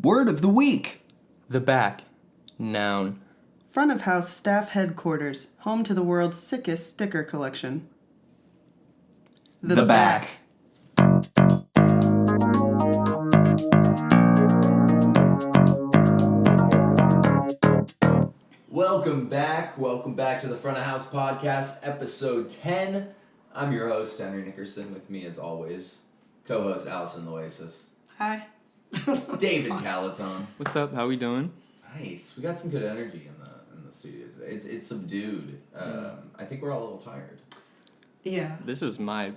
Word of the week. The back. Noun. Front of house staff headquarters, home to the world's sickest sticker collection. The back. Welcome back to the Front of House Podcast, episode 10. I'm your host, Henry Nickerson. With me, as always, co-host Alison Loases. Hi. David Kaliton. What's up? How we doing? Nice. We got some good energy in the studio today. It's subdued. I think we're all a little tired. Yeah. This is my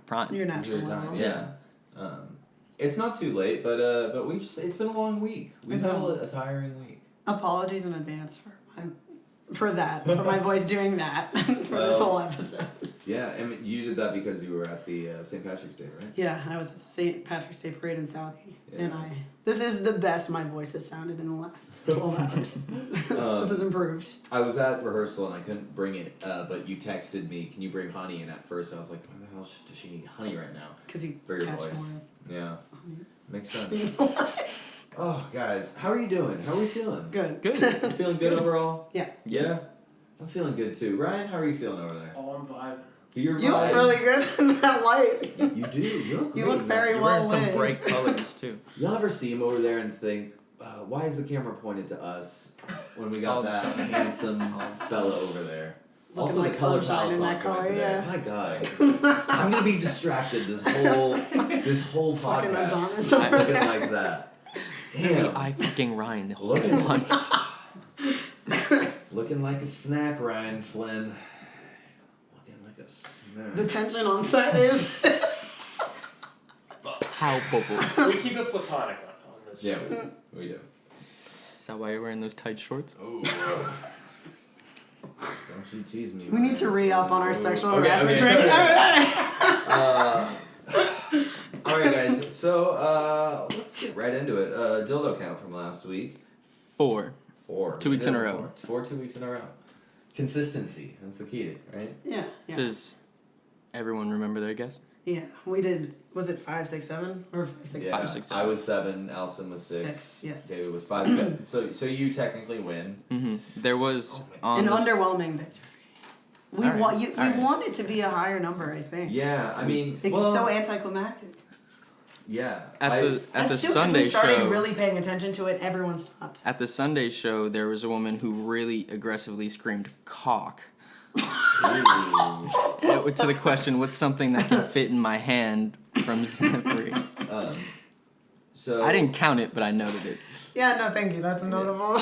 prime. Your Is natural there time? level. Yeah. It's not too late, but it's been a long week. We've had a tiring week. Apologies in advance for my voice doing that for this whole episode. Yeah, and you did that because you were at the St. Patrick's Day, right? Yeah, I was at the St. Patrick's Day Parade in Southie, Yeah. and this is the best my voice has sounded in the last 12 hours. This has improved. I was at rehearsal and I couldn't bring it, but you texted me, "Can you bring honey?" And at first I was like, "Why the hell does she need honey right now?" Because you For your catch voice. more. Yeah, makes sense. Oh, guys, how are you doing? How are we feeling? Good. Good. You feeling good overall? Yeah. Yeah? I'm feeling good too. Ryan, how are you feeling over there? Oh, I'm vibing. You're You look vibing. really good in that light. You do. You look You great, look man. very You're well wearing some lit. bright colors too. Y'all ever see him over there and think, why is the camera pointed to us when we got All the that time. handsome fella over there? Looking Also, like the color sunshine palette's in on that point color, today. yeah. My God, I'm gonna be distracted this whole Fucking podcast. Adonis over Looking there. like that. Maybe Damn. I fucking Ryan the whole Looking- podcast. Looking like a snack, Riain Flynn. Looking like a snack. The tension on set is. Palpable. We keep it platonic on this. Yeah, we do. Is that why you're wearing those tight shorts? Oh. Don't you tease me. We need to re-up on our Ooh. sexual Okay, harassment okay. training. Alright guys, so let's get right into it. Dildo count from last week. 4. 4. 2 weeks in a row. 2 weeks in a row. Consistency, that's the key, right? Yeah. Does everyone remember their guess? Yeah, we did. Was it 5, 6, 7 or 5, 6, Yeah, 5, 6, I 7. was 7, Alison was 6. 6, yes. David was 5. So you technically win. Mm-hmm. There was on An this- underwhelming victory. We All right, all right. want it to be a higher number, I think. Yeah, I mean, It's well, so anticlimactic. yeah. at the As soon Sunday as we started show. really paying attention to it, everyone stopped. At the Sunday show, there was a woman who really aggressively screamed "cock" to the question, "What's something that can fit in my hand?" from Zephyr. So I didn't count it, but I noted it. Yeah, no, thank you. That's notable.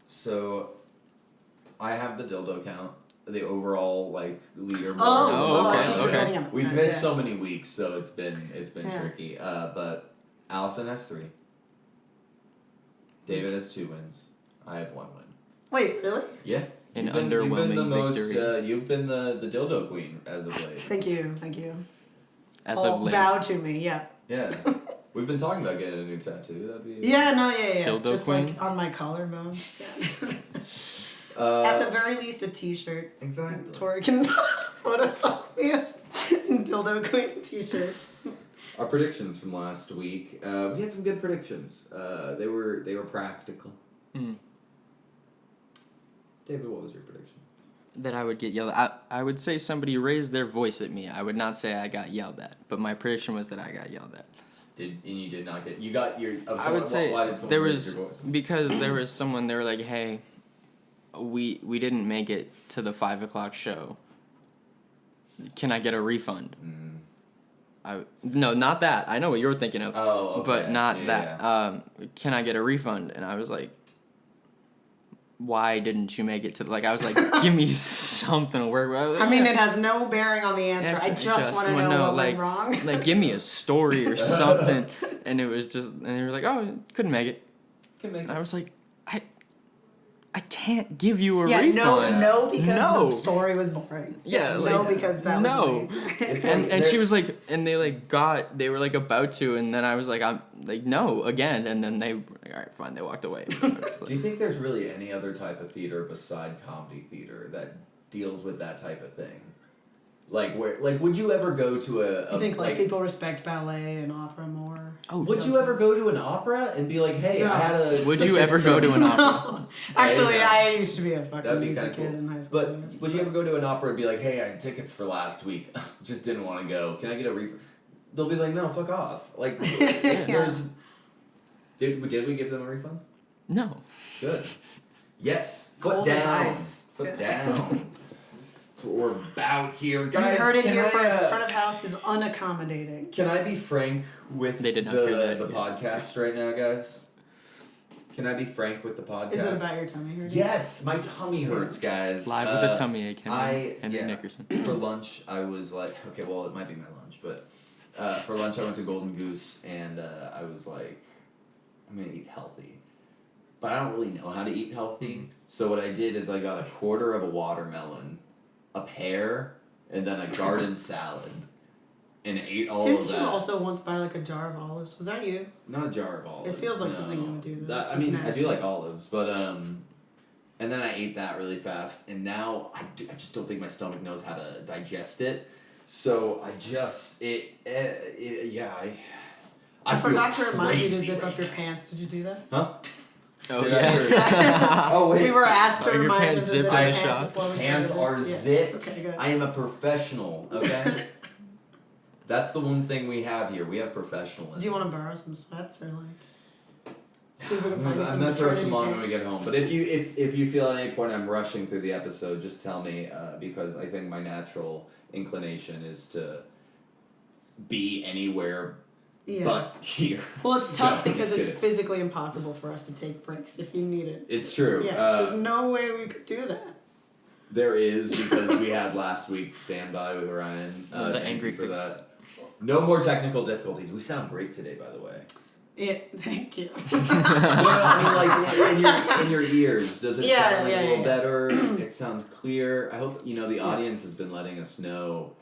So I have the dildo count, the overall leaderboard. Oh, okay, I okay. yeah. We've missed Yeah. so many weeks, so it's been Yeah. tricky. But Alison has 3. David has 2 wins. I have 1 win. Wait, really? Yeah. An You've been the underwhelming most. victory. You've been the dildo queen as of late. Thank you. As All of late. bow to me, yeah. Yeah. We've been talking about getting a new tattoo. That'd be. Yeah, no, yeah. Dildo Just queen? like on my collarbone. Yeah. At the very least, a T-shirt. Exactly. Tori can Photoshop me a dildo queen T-shirt. Our predictions from last week. We had some good predictions. They were practical. Mm. David, what was your prediction? That I would get yelled at. I would say somebody raised their voice at me. I would not say I got yelled at, but my prediction was that I got yelled at. And you did not get. You got your. I would say why did someone there raise was your voice? because there was someone. They were like, "Hey, we didn't make it to the 5 o'clock show. Can I get a refund?" No, not that. I know what you're thinking of. Oh, okay. But not Yeah, that. yeah. Can I get a refund? And I was like, why didn't you make it to? I was like, give me something to work with. I mean, it has no bearing on the answer. I just want to know what went wrong. Like, give me a story or something. And it was just, and they were like, oh, couldn't make it. Can make And it. I was like, I can't give you a Yeah, refund. no, because No. the story was boring. Yeah, no, like, because that no. was lame. It's And like she was like, and they were like about to, and then I was like, I'm like, no, again. And then they were like, all right, fine, they walked away. I was Do like, you think there's really any other type of theater beside comedy theater that deals with that type of thing? Would you ever go to a You think people respect ballet and opera more? Oh, Would you ever go to an opera and be like, hey, No. I had a. Would you tickets ever go from- to an opera? Actually, Yeah. I used to be a That'd fucking be music kinda kid cool. in high school. But yes. would you ever go to an opera and be like, hey, I had tickets for last week. Just didn't want to go. Can I get a refund? They'll be like, no, fuck off. Like, there's. Did we give them a refund? No. Good. Yes. Foot Cold as down. ice. Foot Yeah. down. That's what we're about here, guys. You heard it can here I, first. Front of house is unaccommodating. Can I be frank with They did not hear that. the podcast right now, guys? Can I be frank with the podcast? Is it about your tummy hurting? Yes, my tummy hurts, guys. Live with a tummy ache, Henry yeah. Nickerson. For lunch, I was like, okay, well, it might be my lunch, but for lunch, I went to Golden Goose, and I was like, I'm gonna eat healthy, but I don't really know how to eat healthy. So what I did is I got a quarter of a watermelon, a pear, and then a garden salad, and ate all Didn't of you that. also once buy like a jar of olives? Was that you? Not a jar of olives. It feels like no. something you would do, though. That, I It's mean, nasty. I do like olives, but and then I ate that really fast, and now I just don't think my stomach knows how to digest it. So I just I feel forgot to remind you to crazy zip right up your now. pants. Did you do that? Huh? Oh, Did yeah. Oh wait. We were asked to Are your remind him pants to zip zipped his in the pants shop? before we Pants started are this. zipped. Okay, good. I am a professional. Okay. That's the one thing we have here. We have professionalism. Do you want to borrow some sweats or like? See if we can find you I'm some gonna throw maternity some on when we pants. get home. But if you feel at any point I'm rushing through the episode, just tell me because I think my natural inclination is to be anywhere Yeah. but here. Well, it's tough No, because just it's kidding. physically impossible for us to take breaks if you need it. It's true. Yeah, there's no way we could do that. There is because we had last week's standby with Ryan. The thank angry you for face. that. No more technical difficulties. We sound great today, by the way. Yeah, thank you. No, I mean, like in your ears, does it Yeah, sound like yeah, a little yeah. better? It sounds clear. I hope the audience has been letting us know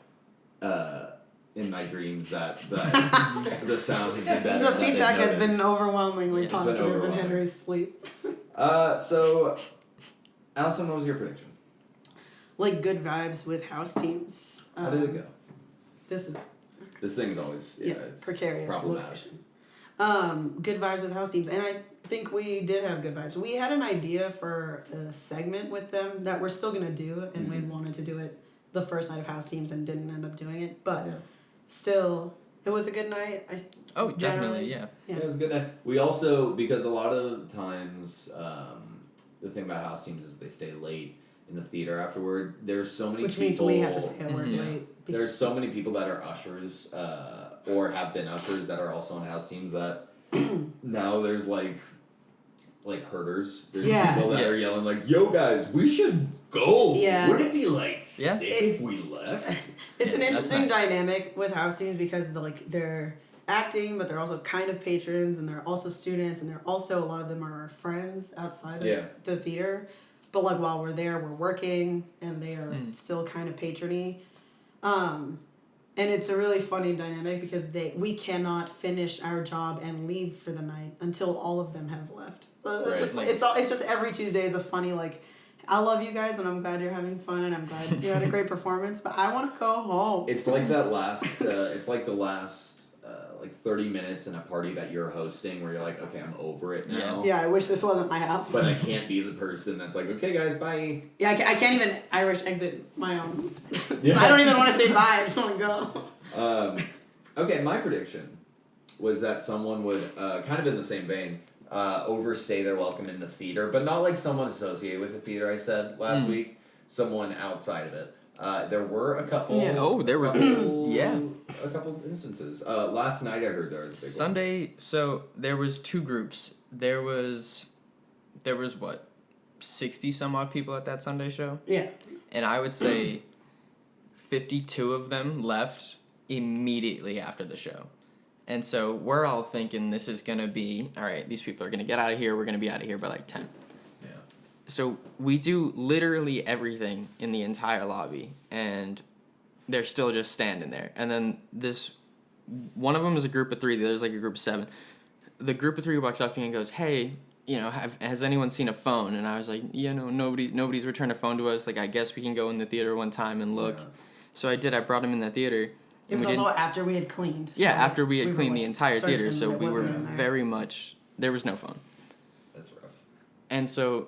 in my dreams that the sound has been better. The that they've feedback has noticed. been overwhelmingly Yeah, it's been positive in overwhelming. Henry's sleep. So, Alison, what was your prediction? Like good vibes with house teams. How did it go? This is This thing's always it's precarious problematic. location. Good vibes with house teams, and I think we did have good vibes. We had an idea for a segment with them that we're still gonna do, and we wanted to do it the first night of house teams and didn't end up doing it. But Yeah. still, it was a good night. Oh, Generally, definitely, yeah. Yeah. Yeah, it was a good night. We also, because a lot of times, the thing about house teams is they stay late in the theater afterward. There's so many Which people. means we have to stay at work Mhm. late. There's so many people that are ushers, or have been ushers that are also on house teams that now there's like herders. There's Yeah. people that Yeah. are yelling like, "Yo guys, we should go. Yeah. Wouldn't it be like Yeah. sick if we left?" It's an Yeah, that's interesting nice. dynamic with house teams because they're acting, but they're also kind of patrons, and they're also students, and they're also a lot of them are our friends outside of Yeah. the theater. But like while we're there, we're working, and they are Mm. still kind of patrony. And it's a really funny dynamic because we cannot finish our job and leave for the night until all of them have left. So it's Right. just like it's just every Tuesday is a funny like. I love you guys, and I'm glad you're having fun, and I'm glad you had a great performance. But I want to go home. It's like that last. It's like the last. Like 30 minutes in a party that you're hosting where you're like, okay, I'm over it now. Yeah, I wish this wasn't my house. But I can't be the person that's like, okay, guys, bye. Yeah, I can't even Irish exit my own. Yeah. I don't even want to say bye. I just want to go. Okay, my prediction was that someone would, kind of in the same vein, overstay their welcome in the theater, but not like someone associated with the theater, I said last week, someone outside of it. There were a couple. Yeah. Oh, there were- yeah. A couple instances. Last night I heard there was a big Sunday, so there was two groups. There was what, 60 some odd people at that Sunday show? Yeah. And I would say 52 of them left immediately after the show. And so we're all thinking this is going to be, all right, these people are going to get out of here. We're going to be out of here by like 10. Yeah. So we do literally everything in the entire lobby, and they're still just standing there. And then one of them is a group of 3, the other's like a group of 7. The group of 3 walks up to me and goes, hey, has anyone seen a phone? And I was like, nobody's returned a phone to us. Like, I guess we can go in the theater one time and look. Yeah. So I did. I brought him in the theater, It was we also didn't- after we had cleaned. Yeah, so after we had were, cleaned like, the entire theater, certain so that it we were wasn't in there. very much, there was no phone. That's rough. And so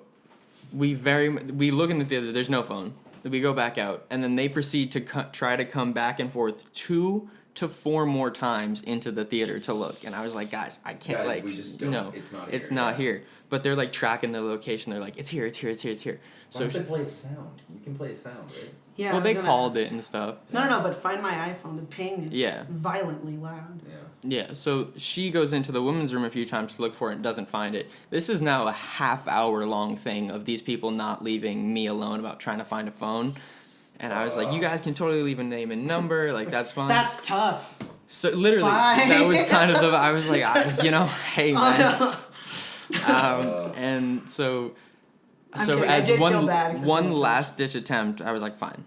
we look in the theater, there's no phone. We go back out, and then they proceed to try to come back and forth 2 to 4 more times into the theater to look. And I was like, guys, I can't, Guys, like, we just don't- no, it's not here, yeah. here. But they're like tracking the location. They're like, it's here, it's here, it's here, it's here. Why So don't they play a sound? You can play a sound, right? Yeah. I well, was they gonna called ask. it and stuff. No, but Find My iPhone. The ping is Yeah. violently loud. Yeah. Yeah, so she goes into the women's room a few times to look for it and doesn't find it. This is now a half-hour long thing of these people not leaving me alone about trying to find a phone. And I was like, you guys can totally leave a name and number, like, that's fine. That's tough. So literally, Bye. that was kind of the, I was like, hey, man. Oh, And so I'm kidding, I as did feel bad 'cause one of the last-ditch attempt, I was like, fine.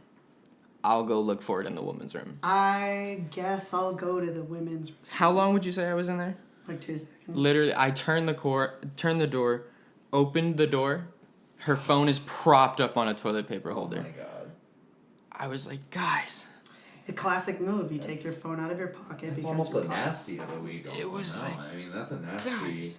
I'll go look for it in the women's room. I guess I'll go to the women's room. How long would you say I was in there? Like 2 seconds. Literally, I turned the door, opened the door. Her phone is propped up on a toilet paper Oh holder. my god. I was like, guys, A classic move. You take That's- your phone out of your pocket It's because almost your a pocket- nasty of a week. It was no, like, I mean, that's a nasty. guys.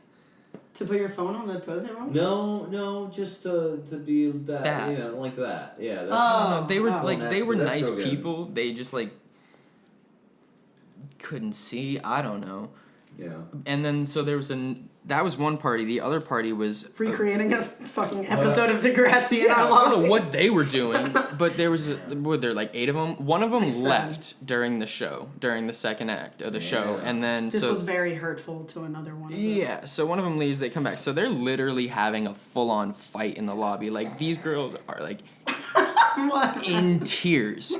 To put your phone on the toilet paper? No, just to be that, you know, like that. Yeah. That's, Oh. They were Oh. like, they were That's nice real good. people. They just like couldn't see. I don't know. Yeah. And then so there was that was one party. The other party was Recreating a fucking episode of Degrassi in our I lobby. don't know what they were doing, but there was were there like 8 of them. One of them Like 7. left during the show, during the second act of the show, Yeah. and then This so was very hurtful to another one of them. yeah, so one of them leaves, they come back. So they're literally having a full-on fight in the lobby. Like these girls are like What? in tears,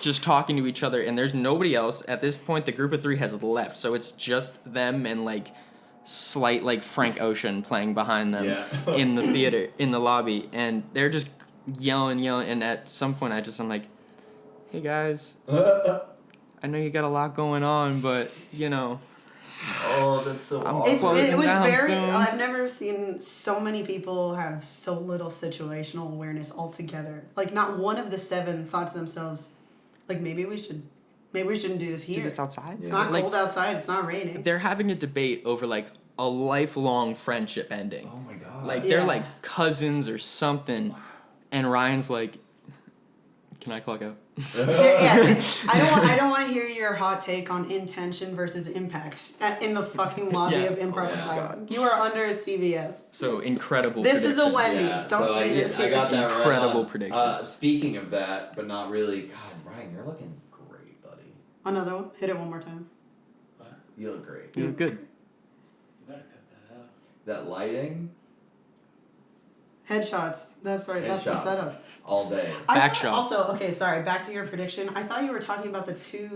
just talking to each other, and there's nobody else at this point. The group of 3 has left, so it's just them and like slight like Frank Ocean playing behind them Yeah. in the theater, in the lobby, and they're just yelling, and at some point I'm like, hey guys, I know you got a lot going on, but you know, Oh, that's so I'm awesome. It closing was down very. soon. I've never seen so many people have so little situational awareness altogether. Like, not one of the 7 thought to themselves, like, maybe we shouldn't do this here. do this outside. It's not Like, cold outside. It's not raining. they're having a debate over like a lifelong friendship ending. Oh my god. Like Yeah. they're like cousins or something, and Ryan's like, "Can I clock out?" Yeah. I don't want to hear your hot take on intention versus impact in the fucking lobby Yeah. of Improv Oh, yeah. Asylum. You are under a CVS. So incredible. This is a prediction. Wendy's. Yeah, Don't so play this I here. got that Incredible right on. prediction. Speaking of that, but not really. God, Ryan, you're looking great, buddy. Another one. Hit it one more time. You look great. You look good. You better cut that out. That lighting, Headshots. That's right. That's the headshots, setup. all day. Back thought- shot. Also, okay, sorry. Back to your prediction. I thought you were talking about the 2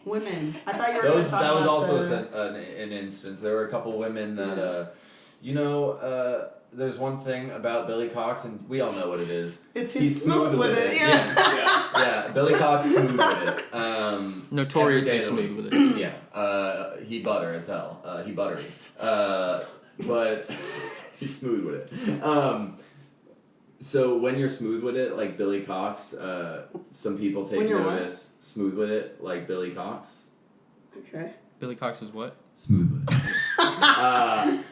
women. I thought you were. That talking was about also the, an instance. There were a couple women that, Yeah. there's one thing about Billy Cox, and we all know what it is. It's He's his smooth with it. Yeah. Yeah. Yeah, Billy Cox smooth with it. Notoriously every day of the smooth week. with it. Yeah, he butter as hell. He buttery. But he's smooth with it. So when you're smooth with it, like Billy Cox, some people take When you're what? notice. Smooth with it, like Billy Cox. Okay. Billy Cox is what? Smooth with it.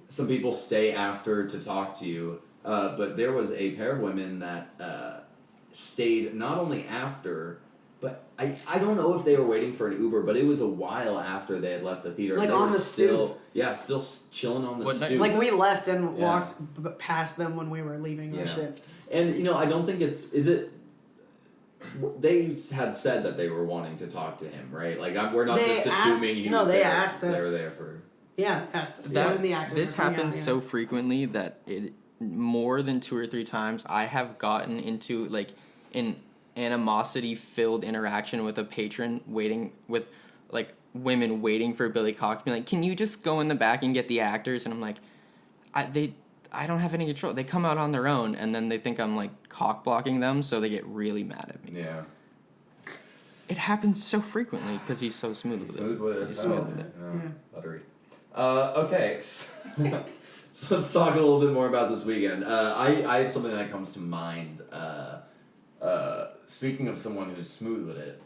Some people stay after to talk to you, but there was a pair of women that stayed not only after, but I don't know if they were waiting for an Uber, but it was a while after they had left the theater. Like They on were the still, stoop. Yeah, still chilling on the What night- stoop. Like we left and Yeah. walked past them when we were leaving our Yeah. shift. And I don't think is it. They had said that they were wanting to talk to him, right? Like we're not They just asked- assuming he no, was they there. asked They us- were there for. Yeah. Yes. That, One of the actors this were coming happens out, so yeah. frequently that it more than 2 or 3 times I have gotten into like an animosity filled interaction with a patron waiting with like women waiting for Billy Cox being like, can you just go in the back and get the actors? And I'm like, I don't have any control. They come out on their own, and then they think I'm like cock blocking them, so they get really mad at me. Yeah. It happens so frequently because he's so smooth He's with smooth it. with it. He's as smooth hell. with it. Yeah. Yeah. Buttery. Okay. So let's talk a little bit more about this weekend. I have something that comes to mind. Speaking of someone who's smooth with it,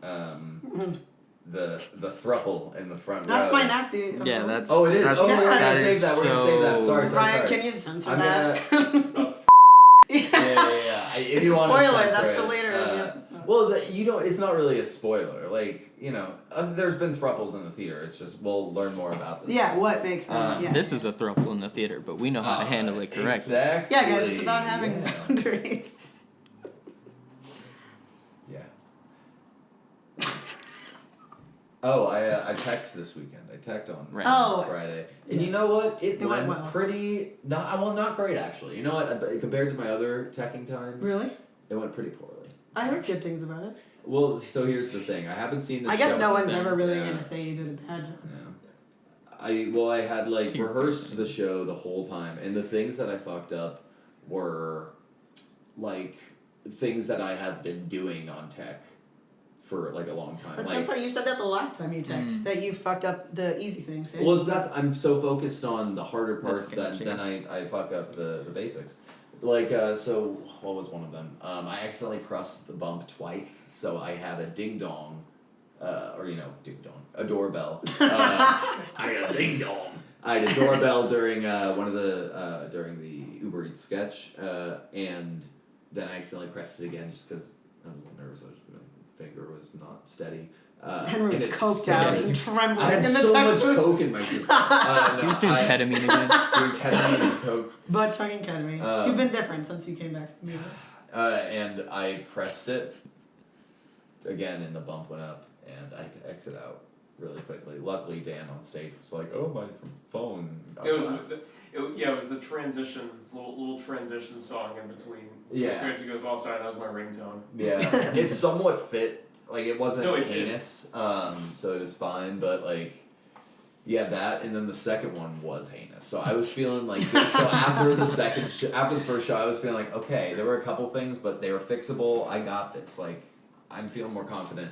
the thruple in the front row. That's my nasty. Yeah, that's. Oh, it is. That's, Oh, we're that gonna save is that. We're gonna save that. so- Sorry. Ryan, can you censor I'm that? gonna. Yeah. If It's you a want spoiler, to censor that's it, for later in the episode. Well, you don't. It's not really a spoiler. Like, there's been thruples in the theater. It's just we'll learn more about this. Yeah, what makes them? Yeah. This is a throuple in the theater, but we know how to handle it correctly. Exactly. Yeah, guys, it's about having Yeah. boundaries. Yeah. Oh, I teched this weekend. I teched on Right. Oh, Friday, and yes. you know what? It It went went well. pretty. Not great actually. You know what? Compared to my other teching times, Really? it went pretty poorly. I heard good things about it. Well, so here's the thing. I haven't seen this. I guess show no from one's them. ever really Yeah. gonna say you did a bad job. Yeah. I had like To your rehearsed face. the show the whole time, and the things that I fucked up were like things that I have been doing on tech for like a long time. That's like, so funny. You said that the last time you texted that you fucked up the easy things. Eh? well, I'm so focused on the harder parts that sketchy. then I fuck up the basics. Like so, what was one of them? I accidentally pressed the bump twice, so I had a ding dong. Ding dong, a doorbell. I had a ding dong. I had a doorbell during during the Uber Eats sketch, and then I accidentally pressed it again just because I was a little nervous. My finger was not steady. Henry was and it coked out stayed. and trembling I had in the so tech much booth. coke in my system. No, He was doing ketamine again. Doing ketamine and coke. But chugging ketamine. You've been different since you came back from Europe. And I pressed it again, and the bump went up, and I had to exit out really quickly. Luckily, Dan on stage was like, "Oh, my phone." It was the transition, little transition song in between. Yeah. So she goes, "Oh, sorry, that was my ringtone." Yeah, it somewhat fit. Like it wasn't No, it did. heinous, so it was fine. But like, yeah, that, and then the second one was heinous. So I was feeling like so after after the first show, I was feeling like, okay, there were a couple things, but they were fixable. I got this. Like, I'm feeling more confident.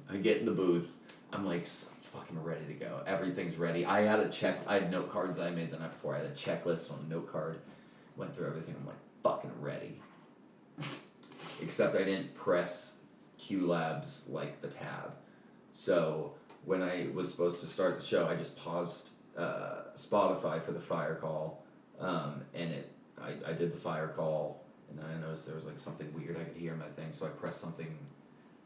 I get in the booth. I'm like, fucking ready to go. Everything's ready. I had note cards that I made the night before. I had a checklist on a note card. Went through everything. I'm like, fucking ready. Except I didn't press Q Labs like the tab. So when I was supposed to start the show, I just paused Spotify for the fire call, and I did the fire call, and then I noticed there was like something weird I could hear in my thing, so I pressed something.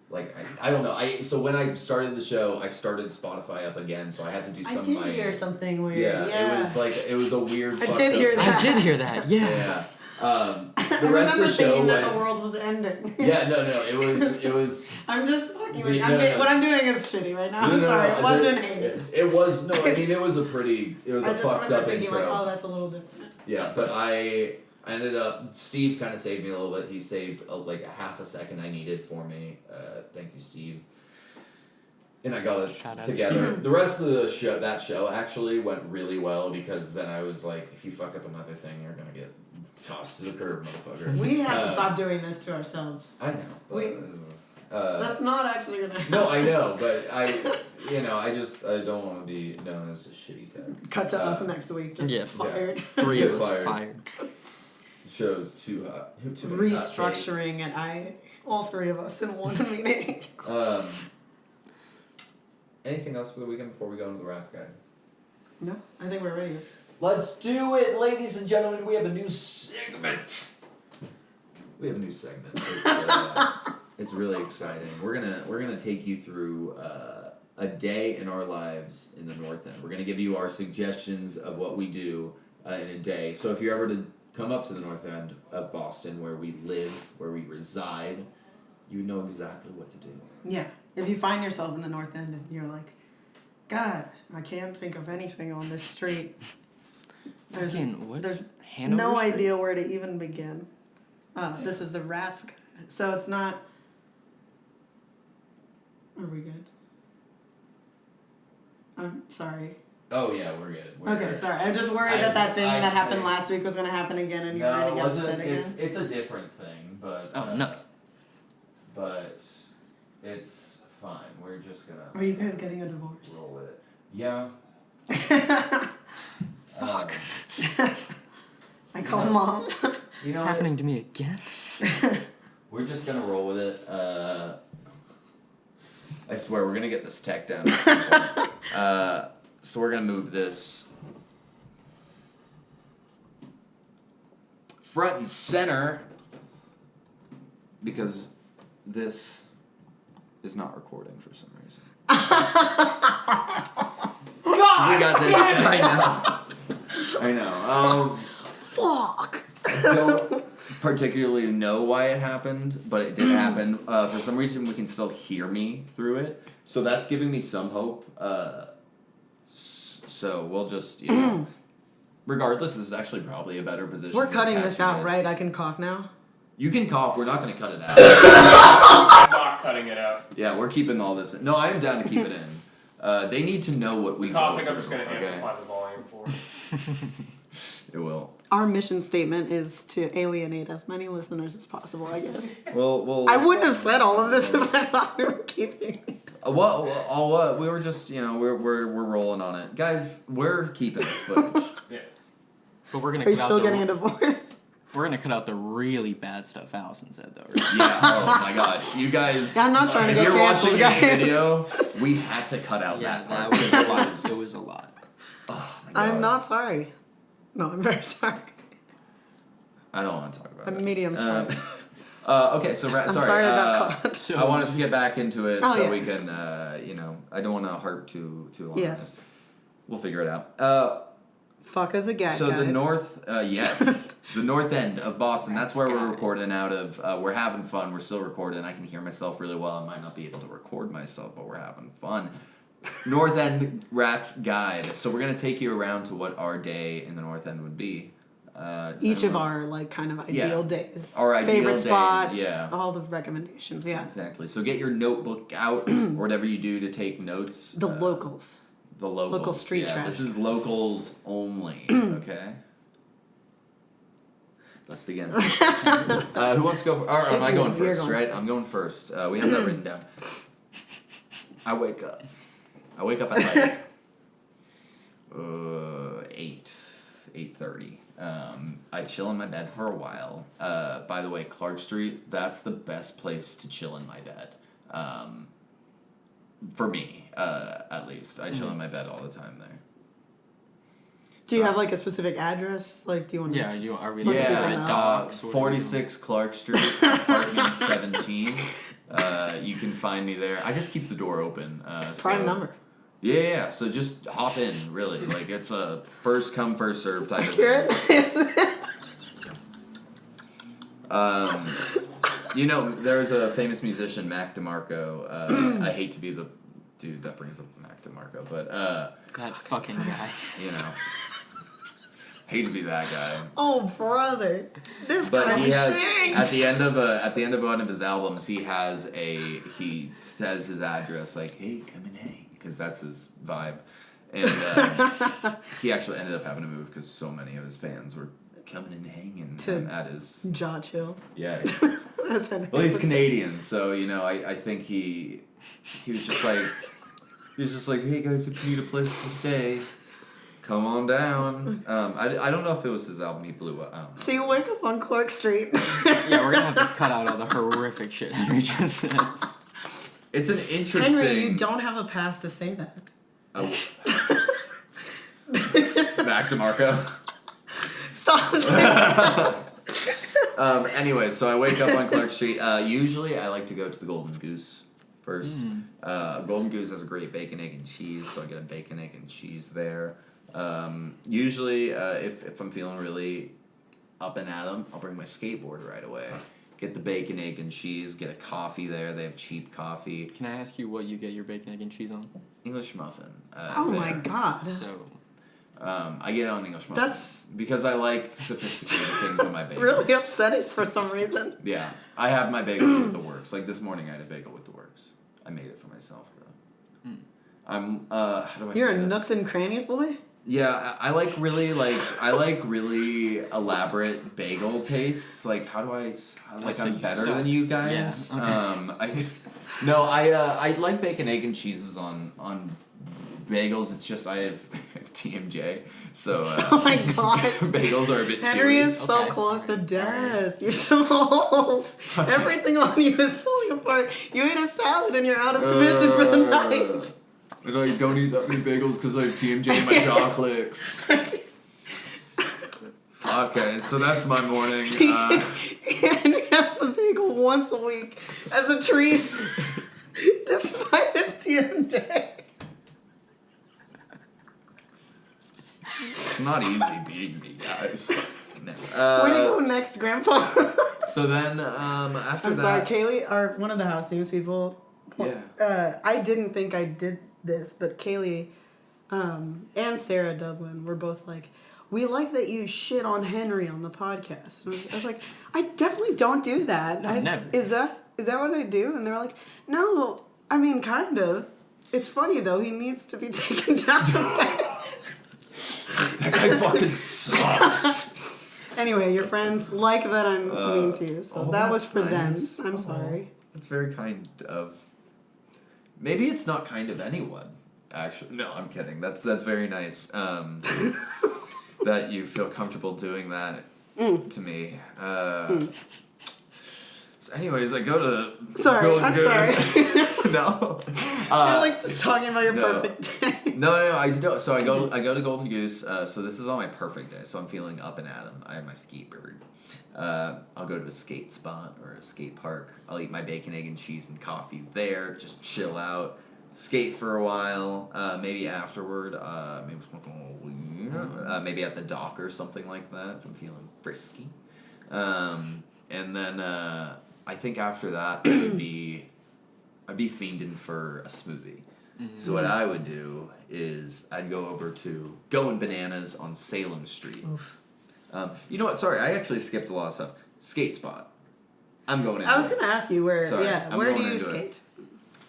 Like I don't know. So when I started the show, I started Spotify up again, so I had to do some I of did my. hear something weird. Yeah, it was a weird. I fucked did up- hear that. I did hear that. Yeah. Yeah. The I rest of remember the show thinking that went. the world was ending. Yeah, no, it was. I'm just fucking with The- you. no. What I'm doing is shitty right now. No, I'm no, sorry. no, It wasn't heinous. It was no. I mean, it was a I just fucked remember up thinking intro. like, oh, that's a little different. Yeah, but I ended up. Steve kind of saved me a little bit. He saved like a half a second I needed for me. Thank you, Steve. And I got it Shout out, together. Steve. The rest of the show actually went really well because then I was like, if you fuck up another thing, you're gonna get tossed to the curb, motherfucker. We have to stop doing this to ourselves. I know. But, We- That's not actually gonna happen. no, I know, but I don't want to be known as a shitty tech. Cut to us next week. Just Yeah. fired. 3 Get of us fired. fired. Show's too hot. Too many hot takes. Restructuring it. All three of us in one meeting. Anything else for the weekend before we go into the Rats Guide? No, I think we're ready. Let's do it, ladies and gentlemen. We have a new segment. It's really exciting. We're gonna take you through a day in our lives in the North End. We're gonna give you our suggestions of what we do in a day. So if you're ever to come up to the North End of Boston, where we live, where we reside, you know exactly what to do. Yeah. If you find yourself in the North End and you're like, God, I can't think of anything on this street. There's What's Hanover no Street? idea where to even begin. This is the Rats Guide. So it's not. Are we good? I'm sorry. Oh yeah, we're good. Okay, sorry. I'm just worried that thing that happened last week was going to happen again and you're going to get upset again. It's a different thing, but Oh, nuts. But it's fine. We're just gonna. Are you guys getting a divorce? Roll with it. Yeah. Fuck. I call mom. You know It's what? happening to me again. We're just gonna roll with it. I swear, we're gonna get this tech down at some point. So we're gonna move this front and center because this is not recording for some reason. God, We got this. damn it. I know. Fuck. I don't particularly know why it happened, but it did happen. For some reason, we can still hear me through it, so that's giving me some hope. So we'll just, regardless, this is actually probably a better position. We're to cutting catch this you out, guys. right? I can cough now. You can cough. We're not going to cut it out. I'm not cutting it out. Yeah, we're keeping all this in. No, I am down to keep it in. They need to know what we Coughing, go I'm just through, gonna okay? amplify the volume for it. It will. Our mission statement is to alienate as many listeners as possible, I guess. We'll I wouldn't have said all of this if I thought we were keeping. What? We were just, we're rolling on it, guys. We're keeping this footage. Yeah. But we're gonna. Are you cut still out getting a divorce? We're gonna cut out the really bad stuff Allison said, though. Right? Yeah. Oh my God, you guys. I'm not trying to If get you're watching canceled, this guys. video, we had to cut out Yeah, that part. that was a lot. It was a lot. Oh my God. I'm not sorry. No, I'm very sorry. I don't want to talk about it. I'm medium sorry. Okay, so I'm sorry. sorry I got caught. So I want us to get back into it Oh, so we yes. can, I don't want to harp too long. Yes. We'll figure it out. Fuck as a gag So the guide. yes, the north end of Boston. That's where we're Guide. recording out of. We're having fun. We're still recording. I can hear myself really well. I might not be able to record myself, but we're having fun. North End Rats Guide. So we're gonna take you around to what our day in the North End would be. Each I of don't know. our kind of ideal days. Our ideal favorite day, spots. yeah. All the recommendations. Yeah. Exactly. So get your notebook out or whatever you do to take notes. The locals. The locals. Local street yeah, trash. This is locals only. Okay. Let's begin. Who wants to go? Or am It's I you. going You're first? going Right. first. I'm going first. We have that written down. I wake up at like 8:30. I chill in my bed for a while. By the way, Clark Street, that's the best place to chill in my bed. For me, at least. I chill in my bed all the time there. Do you have a specific address? Do you want to? Yeah, just are we let looking people at know? docs? What are we 46 Clark Street, apartment 17. You can find me there. I just keep the door open. Prime number. Yeah. So just hop in, really. It's a first come, first serve type of Accurate. thing. There's a famous musician, Mac DeMarco. I hate to be the dude that brings up Mac DeMarco, but That fucking guy. hate to be that guy. Oh, brother, this But guy he has stinks. at the end of one of his albums, he says his address hey, come and hang, because that's his vibe, and he actually ended up having to move because so many of his fans were coming and hanging at his Jaw chill. yeah. As Henry Well, he's would say. Canadian, so I think he was just hey guys, if you need a place to stay, come on down. I don't know if it was his album he blew up. I don't know. So you wake up on Clark Street. Yeah, we're gonna have to cut out all the horrific shit Henry just said. It's an interesting. Henry, you don't have a pass to say that. Oh. Back to Marco. Stop saying Anyway, so I wake up on Clark Street. Usually, I like to go to the Golden Goose first. Golden Goose has a great bacon, egg, and cheese, so I get a bacon, egg, and cheese there. Usually, if I'm feeling really up and at 'em, I'll bring my skateboard right away. Get the bacon, egg, and cheese. Get a coffee there. They have cheap coffee. Can I ask you what you get your bacon, egg, and cheese on? English muffin. Oh my there. god. So, I get it on English muffin. That's because I like sophisticated things on my bagels. really upsetting for some reason. Yeah, I have my bagels with the works. This morning I had a bagel with the works. I made it for myself though. I'm how do I You're say a this? Nooks and Crannies boy? Yeah, I like really elaborate bagel tastes. How do I so I'm you better suck. than you guys. Yeah, I like bacon, egg, and cheeses on bagels. It's just I have TMJ, so Oh my god. bagels are a bit Henry chewy. is so Okay. close to death. You're so old. Everything on you is fully falling apart. You ate a salad and you're out of commission for the night. And I don't eat that many bagels because I have TMJ in my jaw clicks. Okay, so that's my morning. Henry has a bagel once a week as a treat, despite his TMJ. It's not easy being me, guys. Where do you go next, Grandpa? So then, after I'm sorry, that, Kaylee, one of the house teams people. Yeah. I didn't think I did this, but Kaylee and Sarah Dublin were both like, we like that you shit on Henry on the podcast. And I was like, I definitely don't do that. Never. Is that what I do? And they were like, no, I mean, kind of. It's funny, though. He needs to be taken down. that guy fucking sucks. Anyway, your friends like that I'm mean to you, so that was for nice. them. I'm sorry. That's very kind of. Maybe it's not kind of anyone. Actually, no, I'm kidding. That's very nice. That you feel comfortable doing that to me. So anyways, I go to. Sorry, I'm sorry. No. I like just talking about your perfect day. No. I go to Golden Goose. So this is on my perfect day. So I'm feeling up and at 'em. I have my skateboard. I'll go to a skate spot or a skate park. I'll eat my bacon, egg, and cheese and coffee there. Just chill out, skate for a while. Maybe afterward, maybe smoke a little weed. Maybe at the dock or something like that if I'm feeling frisky. And then I think after that I'd be fiending for a smoothie. Mm-hmm. So what I would do is I'd go over to Going Bananas on Salem Street. Oof. You know what? Sorry, I actually skipped a lot of stuff. Skate spot. I'm going in. I was going to ask you where. Sorry, yeah, I'm where do going you into skate?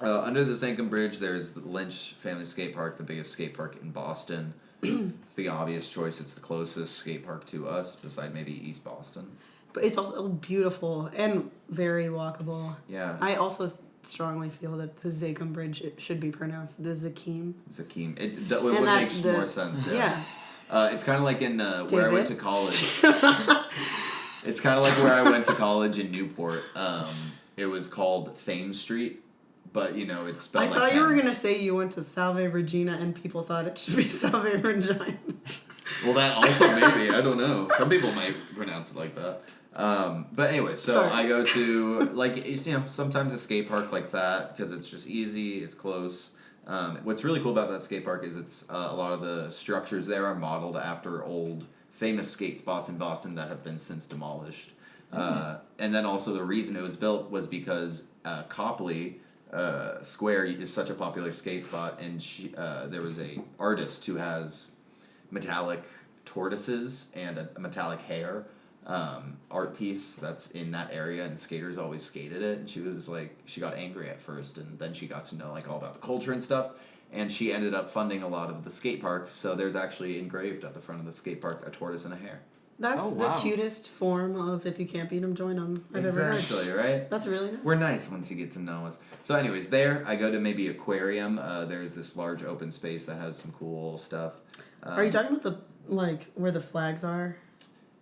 Under the Sankum Bridge, there's the Lynch Family Skate Park, the biggest skate park in Boston. It's the obvious choice. It's the closest skate park to us, beside maybe East Boston. But it's also beautiful and very walkable. Yeah. I also strongly feel that the Zakum Bridge should be pronounced the Zakim. Zakim. It would make more sense. Yeah. It's kind of like in where I went to college. It's kind of like where I went to college in Newport. It was called Thames Street, but it's spelled I like thought you were Thames. going to say you went to Salve Regina and people thought it should be Salve Regina. Well, that also maybe. I don't know. Some people might pronounce it like that. But anyway, so Sorry. I go to sometimes a skate park like that because it's just easy, it's close. What's really cool about that skate park is it's a lot of the structures there are modeled after old famous skate spots in Boston that have been since demolished. And then also the reason it was built was because Copley Square is such a popular skate spot, and there was a artist who has metallic tortoises and a metallic hair art piece that's in that area, and skaters always skated it, and she was like, she got angry at first, and then she got to know all about the culture and stuff, and she ended up funding a lot of the skate park. So there's actually engraved at the front of the skate park a tortoise and a hare. That's Oh, wow. the cutest form of if you can't beat them, join them I've ever heard. Exactly, right? That's really nice. We're nice once you get to know us. So anyways, there I go to maybe aquarium. There's this large open space that has some cool stuff. Are you talking about the where the flags are?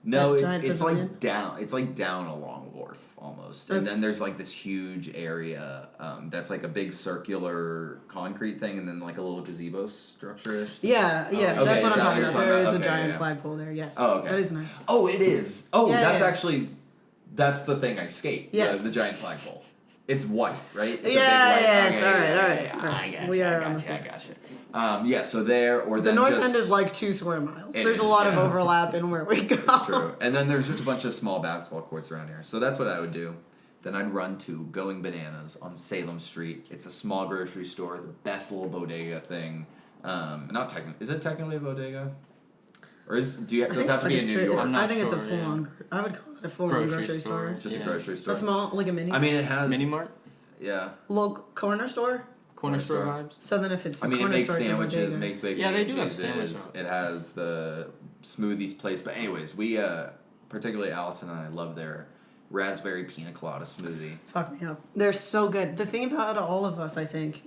No, that giant it's pavilion? like down. It's like down along Wharf almost, and Okay. then there's this huge area that's a big circular concrete thing, and then a little gazebo structure. Yeah, okay, that's is what I'm that what talking you're about. talking There about? is a Okay, giant yeah. flagpole there, yes. Oh, okay. That is nice. Oh, it is. Oh, Yeah, that's yeah. actually the thing I skate. Yes. The giant flagpole. It's white, right? It's a big Yeah, white. yes, Okay, all right, yeah, all right. yeah, All right. I gotcha, We are I on the gotcha, same I gotcha. Yeah, so there or The then North just, End is like 2 square miles. It There's is, a lot of yeah. overlap in where we go. True. And then there's just a bunch of small basketball courts around here. So that's what I would do. Then I'd run to Going Bananas on Salem Street. It's a small grocery store, the best little bodega thing. Is it technically a bodega? Or does it have to be in New York? I'm not I think it's a sure, full-on. I would call it a full-on grocery store. Just Yeah. a grocery store. A small, like a mini. I mean, it has. Mini Mart? Yeah. Local corner store. Corner store store. vibes? So then if it's a I mean, it corner makes store, it's a sandwiches, bodega. makes bacon Yeah, they and do have cheeses. sandwiches. It has the smoothies place. But anyways, we, particularly Allison and I, love their raspberry pina colada smoothie. Fuck me up. They're so good. The thing about all of us, I think,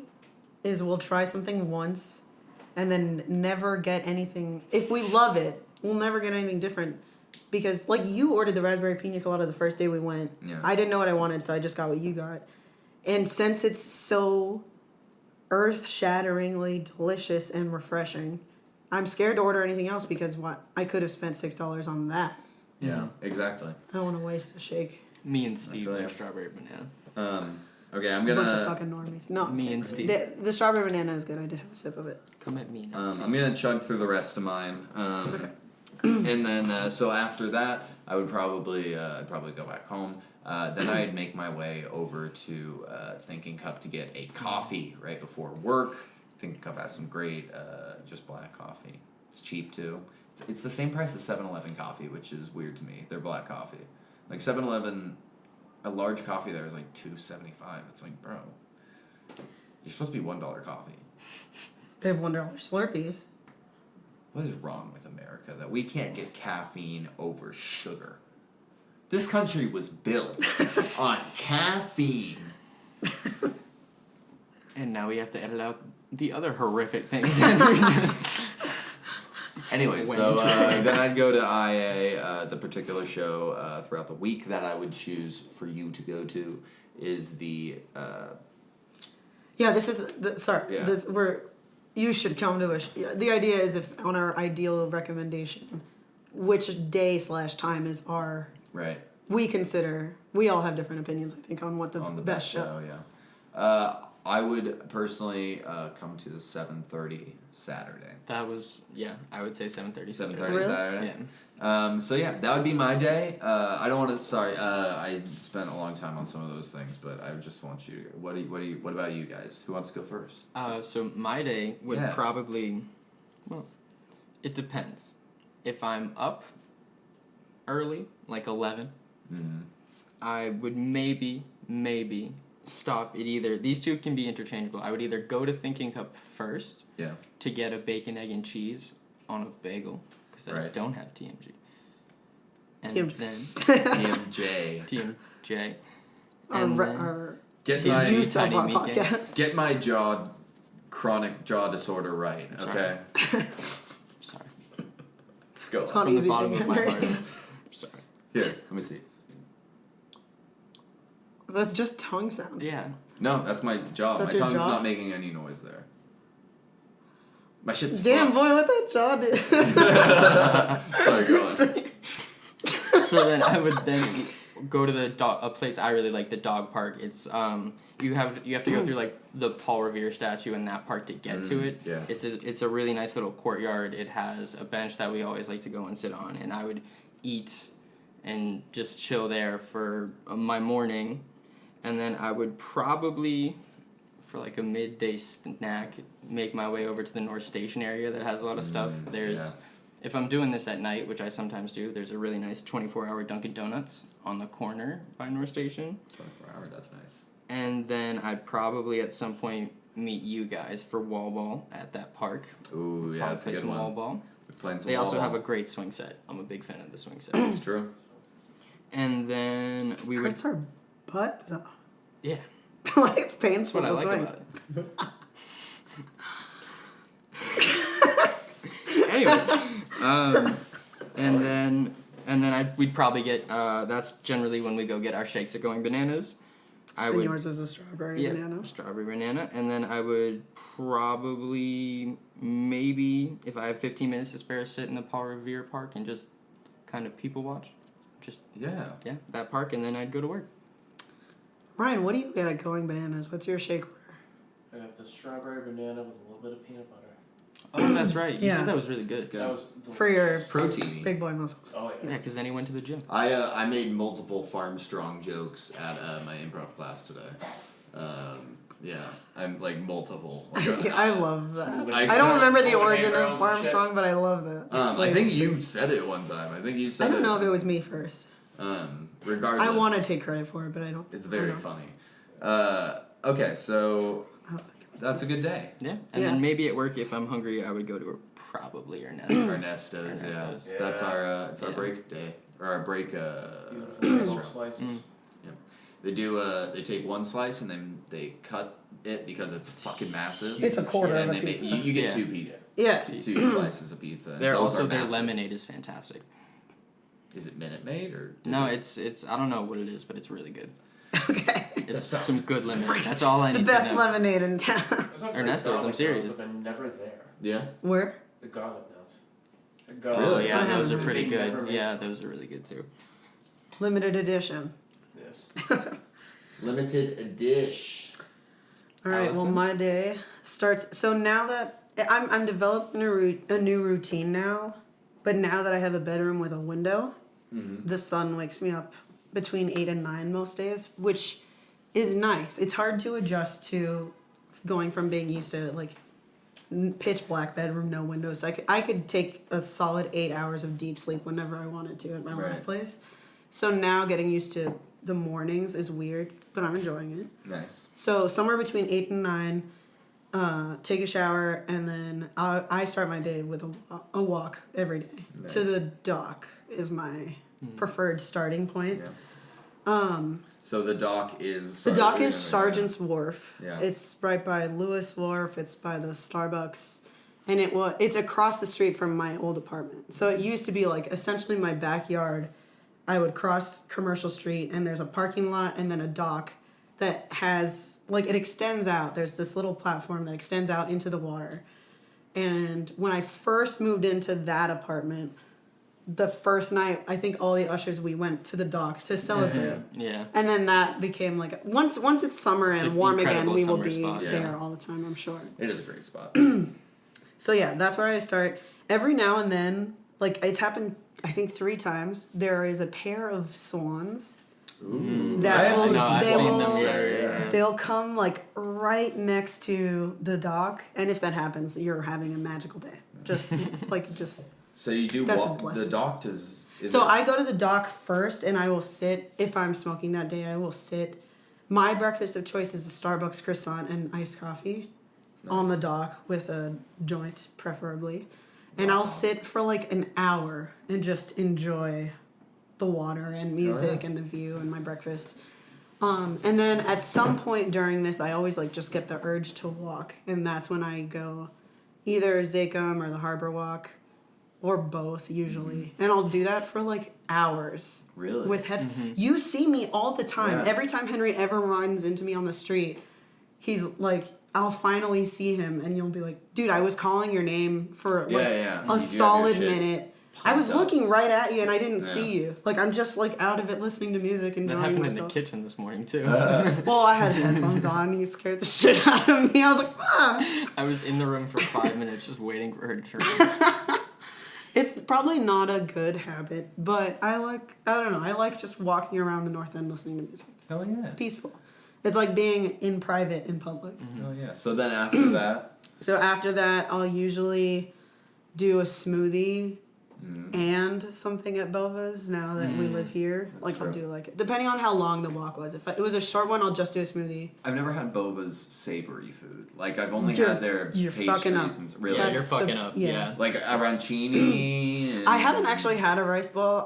is we'll try something once and then never get anything. If we love it, we'll never get anything different. Because, you ordered the raspberry pina colada the first day we went. Yeah. I didn't know what I wanted, so I just got what you got. And since it's so earth-shatteringly delicious and refreshing, I'm scared to order anything else because I could have spent $6 on that. Yeah, exactly. I don't want to waste a shake. Me and Steve feel like you. strawberry banana. Okay, I'm A bunch of gonna fucking normies. No, Me and Steve. the strawberry banana is good. I did have a sip of it. Come at me now. I'm gonna chug through the rest of mine. And then so after that, I would probably I'd probably go back home. Then I'd make my way over to Thinking Cup to get a coffee right before work. Thinking Cup has some great just black coffee. It's cheap too. It's the same price as 7-Eleven coffee, which is weird to me. They're black coffee. Like 7-Eleven, a large coffee there is like $2.75. It's like, bro, you're supposed to be $1 coffee. They have $1 Slurpees. What is wrong with America that we can't get caffeine over sugar? This country was built on caffeine. And now we have to edit out the other horrific things. Henry did. Anyway, so then I'd go to IA. The particular show throughout the week that I would choose for you to go to is the. Yeah, this is Yeah. this you should come to the idea is if on our ideal recommendation, which day/time is our Right. we all have different opinions I think on what the, On the best show. show, yeah. I would personally come to the 7:30 Saturday. That was, yeah, I would say 7:30. 7:30 Really? Saturday. Yeah. So yeah, that would be my day. I don't want to. Sorry, I spent a long time on some of those things, but I just want you. What about you guys? Who wants to go first? So my day would Yeah. probably, well, it depends. If I'm up early, like 11, Mm-hmm. I would maybe stop at either, these two can be interchangeable. I would either go to Thinking Cup first Yeah. to get a bacon, egg, and cheese on a bagel, because I Right. don't have TMG. And TMG. then TMJ. TMJ. Our, And then- our Get Tim my youth of Tiny our Meat Gang. podcast. get my chronic jaw disorder right. Okay. Sorry. Go. It's on. not From the easy bottom thing, of my Henry. heart. Sorry. Here, let me see. That's just tongue sounds. Yeah. No, that's my jaw. That's my your tongue's jaw? not making any noise there. My shit's Damn fucked. boy, what that jaw did. Sorry, go on. So then I would then go to a place I really like, the dog park. It's you have to go through like the Paul Revere statue in that park to get to it. yeah. It's a really nice little courtyard. It has a bench that we always like to go and sit on, and I would eat and just chill there for my morning, and then I would probably, for like a midday snack, make my way over to the North Station area that has a lot of stuff. There's yeah. If I'm doing this at night, which I sometimes do, there's a really nice 24-hour Dunkin' Donuts on the corner by North Station. 24-hour, that's nice. And then I'd probably at some point meet you guys for wall ball at that park. Ooh, yeah, Probably that's a play good some one. wall ball. We're playing some They wall also have ball. a great swing set. I'm a big fan of the swing set. It's true. And then we would, Hurts our butt though. yeah, Like it's that's painful what I to like swing. about it. Anyway, and then we'd probably get. That's generally when we go get our shakes at Going Bananas. I And would, yours is a strawberry yeah, banana. strawberry banana, and then I would probably maybe if I have 15 minutes to spare, sit in the Paul Revere Park and just kind of people watch, just Yeah. that park, and then I'd go to work. Ryan, what do you get at Going Bananas? What's your shake order? I got the strawberry banana with a little bit of peanut butter. Oh, that's right. You Yeah. said that was really good. That was For your Proteiny. big boy muscles. Oh Yeah, yeah. because then he went to the gym. I made multiple farm strong jokes at my improv class today. Yeah, I'm like multiple. I love that. I I don't remember the Over origin handrails of Farm and shit. Strong, but I love that. I think you said it one time. I think you said I it. don't know if it was me first. Regardless. I want to take credit for it, but I don't. It's I very don't. funny. Okay, so I don't think it was. that's a good day. Yeah, and Yeah. then maybe at work if I'm hungry, I would go to probably Ernesto's. Ernesto's, yeah. Ernesto's. That's our it's our Yeah. break day or our break Beautiful little restaurant. slices. They do they take one slice and then they cut it because it's fucking massive. It's a quarter and of a they pizza. you get Yeah. two pizza. Yeah. Two slices of pizza. and Their those also are their massive. lemonade is fantastic. Is it Minute Maid or? No, it's I don't know what it is, but it's really good. Okay. It's some good lemonade. That's all I need The best to know. lemonade in town. There's some great Ernesto's, I'm garlic serious. nuts, but they're never there. Yeah. Where? The garlic nuts. The Oh garlic. yeah, I those are haven't pretty They good. never make Yeah, it. those are really good too. Limited edition. Yes. Limited edition. All right. Well, Allison? my day starts. So now that I'm developing a new routine now, but now that I have a bedroom with a window, the sun wakes me up between 8 and 9 most days, which is nice. It's hard to adjust to going from being used to like pitch black bedroom, no windows. So I could take a solid 8 hours of deep sleep whenever I wanted to at my Right. last place. So now getting used to the mornings is weird, but I'm enjoying it. Nice. So somewhere between 8 and 9, take a shower, and then I start my day with a walk every day. Nice. To the dock is my preferred starting point. Yeah. So the dock is. The dock yeah, is Sergeant's Wharf. Yeah. It's right by Lewis Wharf. It's by the Starbucks, and it's across the street from my old apartment. So it used to be like essentially my backyard. I would cross Commercial Street, and there's a parking lot, and then a dock that has like it extends out. There's this little platform that extends out into the water. And when I first moved into that apartment, the first night, I think all the ushers, we went to the dock to celebrate. Yeah. And then that became like once it's summer It's and an warm again, incredible we will summer be spot, yeah. there all the time, I'm sure. It is a great spot. So yeah, that's where I start. Every now and then, like it's happened I think 3 times, there is a pair of swans Ooh. that I have will, seen I've they seen will them there, yeah. they'll come like right next to the dock, and if that happens, you're having a magical day. Just So you do That's a walk. blessing. The dock is. So I go to the dock first, and I will sit. If I'm smoking that day, I will sit. My breakfast of choice is a Starbucks croissant and iced coffee on the dock with a joint, preferably. And I'll sit for like an hour and just enjoy the water and music and the view and my breakfast. And then at some point during this, I always like just get the urge to walk, and that's when I go either Zakum or the Harbor Walk. Or both, usually. And I'll do that for like hours. Really? With head. You see me all the time. Yeah. Every time Henry ever runs into me on the street, he's like, I'll finally see him, and you'll be like, dude, I was calling your name for like Yeah, yeah. You do a have solid your shit minute. I was pumped up. looking right at you, and I didn't Yeah. see you. Like, I'm just like out of it listening to music, That enjoying happened in the myself. kitchen this morning too. Well, I had headphones on, and you scared the shit out of me. I was like, ah. I was in the room for 5 minutes just waiting for her to turn. It's probably not a good habit, but I don't know, I like just walking around the North End listening to music. It's Hell yeah. peaceful. It's like being in private in public. Oh yeah. So then after that. So after that, I'll usually do a smoothie and something at Bova's now that we live here. Like I'll true. do like, depending on how long the walk was. If it was a short one, I'll just do a smoothie. I've never had Bova's savory food. Like I've only You're- had their you're fucking up. pastries and really. Yeah, That's you're fucking the- up. yeah. Yeah. Like arancini. And I haven't actually had a rice bowl.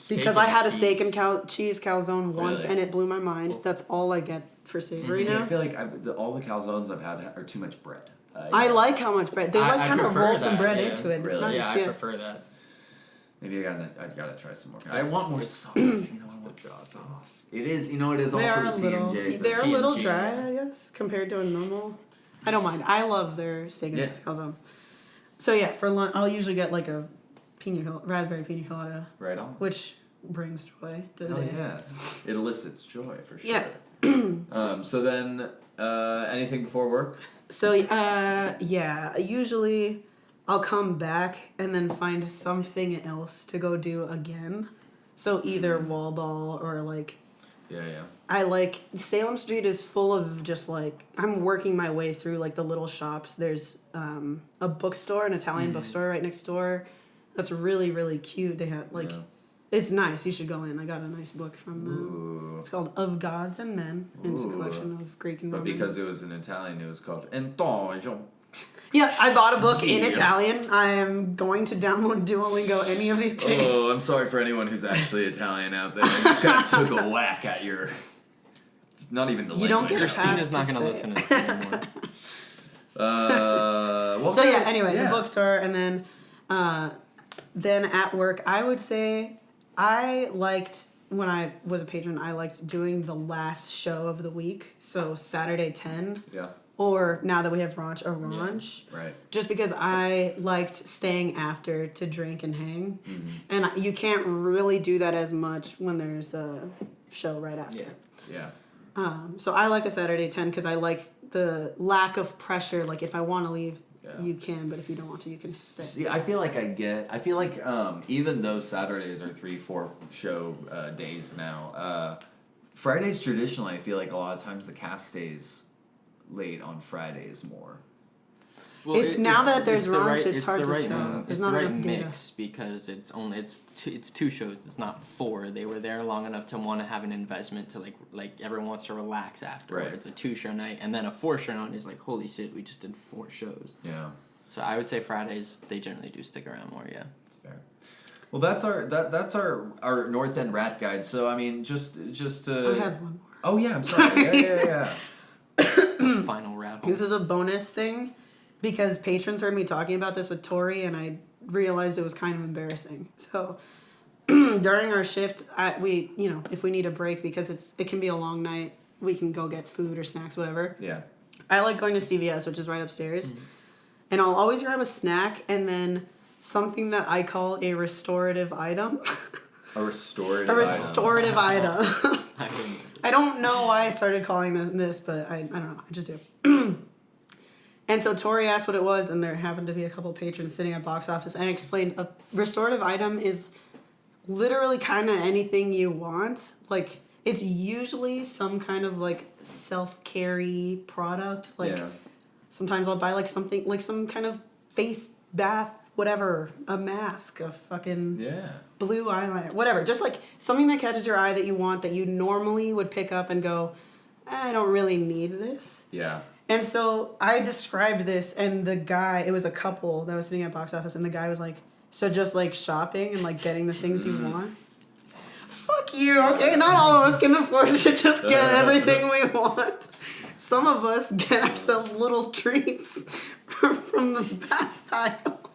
Because I had a steak and cheese calzone once, Really? and it blew my mind. That's all I get for savory See, I now. feel like all the calzones I've had are too much bread. I like how much bread. They I kind of prefer roll some that, bread yeah. into it. It's Really? nice. Yeah, I Yeah. prefer that. Maybe I gotta try some more. I It's- want more it's- sauce. You know, I the want job. sauce. It is. You know, it is They also are a the little. TMJ. They're a little TNG, dry, yeah. I guess, compared to a normal. I don't mind. I love their steak and Yeah. chips calzone. So yeah, for lunch, I'll usually get like a raspberry pina colada, Right on. which brings joy to the Oh day. yeah, it elicits joy for sure. Yeah. So then, anything before work? So yeah, usually I'll come back and then find something else to go do again. So either wall ball or like Yeah. I like Salem Street is full of just like I'm working my way through like the little shops. There's a bookstore, an Italian bookstore right next door. That's really really cute. They have like Yeah. it's nice. You should go in. I got a nice book from them. Ooh. It's called Of Gods and Men, and it's a Ooh. collection of Greek and But Roman. because it was in Italian, it was called Entonjo. Yeah, I bought a book in Yeah. Italian. I am going to download Duolingo any of these days. Oh, I'm sorry for anyone who's actually Italian out there. I just kind of took a whack at your. Not even the You don't language. get Christina's not to going to say listen to this anymore. Well, So good. yeah, anyway, Yeah. the bookstore, and then at work, I would say I liked when I was a patron, I liked doing the last show of the week. So Saturday 10. Yeah. Or now that we have Raunch, a Raunch. Yeah, right. Just because I liked staying after to drink and hang. And you can't really do that as much when there's a show right after. Yeah. Yeah. So I like a Saturday 10 because I like the lack of pressure. Like if I want to leave, you can, but if you don't want to, you can stay. See, I feel like even though Saturdays are 3-4 show days now, Fridays traditionally, I feel like a lot of times the cast stays late on Fridays more. Well, Now that there's Raunch, it's hard the to right, tell. It's There's the not right enough data. mix because it's two shows. It's not 4. They were there long enough to want to have an investment to like everyone wants to relax after. Right. It's a 2-show night, and then a 4-show night is like, holy shit, we just did 4 shows. Yeah. So I would say Fridays they generally do stick around more. Yeah. That's fair. Well, that's our North End rat guide. So I mean, just I have one more. Oh yeah, I'm sorry. Yeah. Final wrap. This is a bonus thing because patrons heard me talking about this with Tori and I realized it was kind of embarrassing. So during our shift, if we need a break because it can be a long night, we can go get food or snacks, whatever. Yeah. I like going to CVS, which is right upstairs. And I'll always grab a snack and then something that I call a restorative item. A restorative. A restorative item. I wouldn't- I don't know why I started calling them this, but I don't know. I just do. And so Tori asked what it was, and there happened to be a couple patrons sitting at box office. And I explained a restorative item is literally kind of anything you want. Like, it's usually some kind of, like, self-care product. Like, sometimes I'll buy, like, something, like some kind of face bath, whatever, a mask, a fucking blue eyeliner, whatever. Just, like, something that catches your eye that you want that you normally would pick up and go, I don't really need this. Yeah. And so I described this, and the guy, it was a couple that was sitting at box office, and the guy was like, so just like shopping and like getting the things you want? Fuck you, okay? Not all of us can afford to just get everything we want. Some of us get ourselves little treats from the back aisle.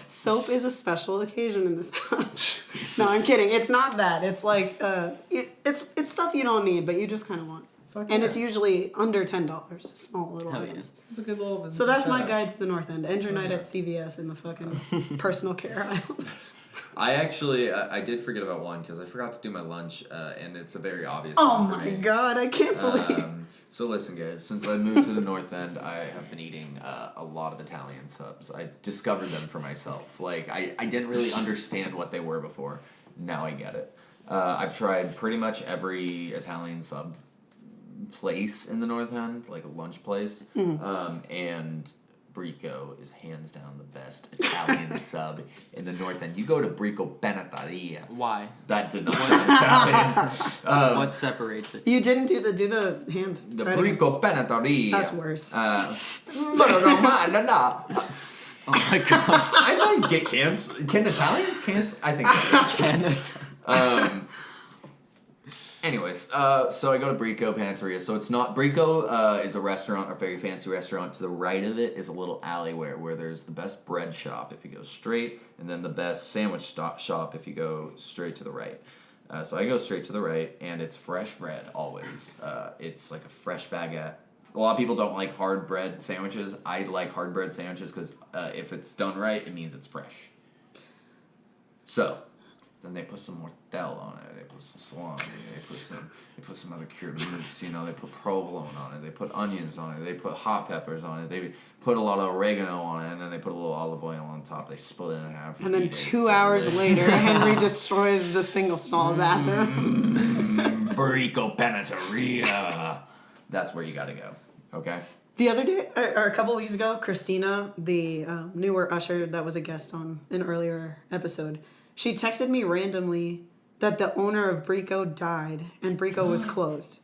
Soap is a special occasion in this house. No, I'm kidding. It's not that. It's like, it's stuff you don't need, but you just kind of want. And it's usually under $10, small little Hell items. It's a good little. So that's my guide to the North End. End your night at CVS in the fucking personal care aisle. I actually, I did forget about one because I forgot to do my lunch, and it's a very obvious Oh one for my me. god, I can't believe. So listen, guys. Since I moved to the North End, I have been eating a lot of Italian subs. I discovered them for myself. Like I didn't really understand what they were before. Now I get it. I've tried pretty much every Italian sub place in the North End, like a lunch place, and Brico is hands down the best Italian sub in the North End. You go to Brico Benettaria. Why? That did not sound Italian. What separates it? You didn't do the hand. The Try it again. Brico Benettaria. That's worse. Oh my god. I might get canceled. Can Italians cancel? I think so. Anyways, so I go to Brico Panetteria. So it's not Brico is a restaurant, a very fancy restaurant. To the right of it is a little alleyway where there's the best bread shop if you go straight, and then the best sandwich shop if you go straight to the right. So I go straight to the right, and it's fresh bread always. It's like a fresh baguette. A lot of people don't like hard bread sandwiches. I like hard bread sandwiches because if it's done right, it means it's fresh. So then they put some mortelle on it. They put some salami. They put some other cured meats. You know, they put provolone on it. They put onions on it. They put hot peppers on it. They put a lot of oregano on it, and then they put a little olive oil on top. They split it in half. And then 2 hours later, Henry destroys the single stall bathroom. Brico Panetteria. That's where you gotta go. Okay. The other day, or a couple weeks ago, Christina, the newer usher that was a guest on an earlier episode, she texted me randomly that the owner of Brico died and Brico was closed.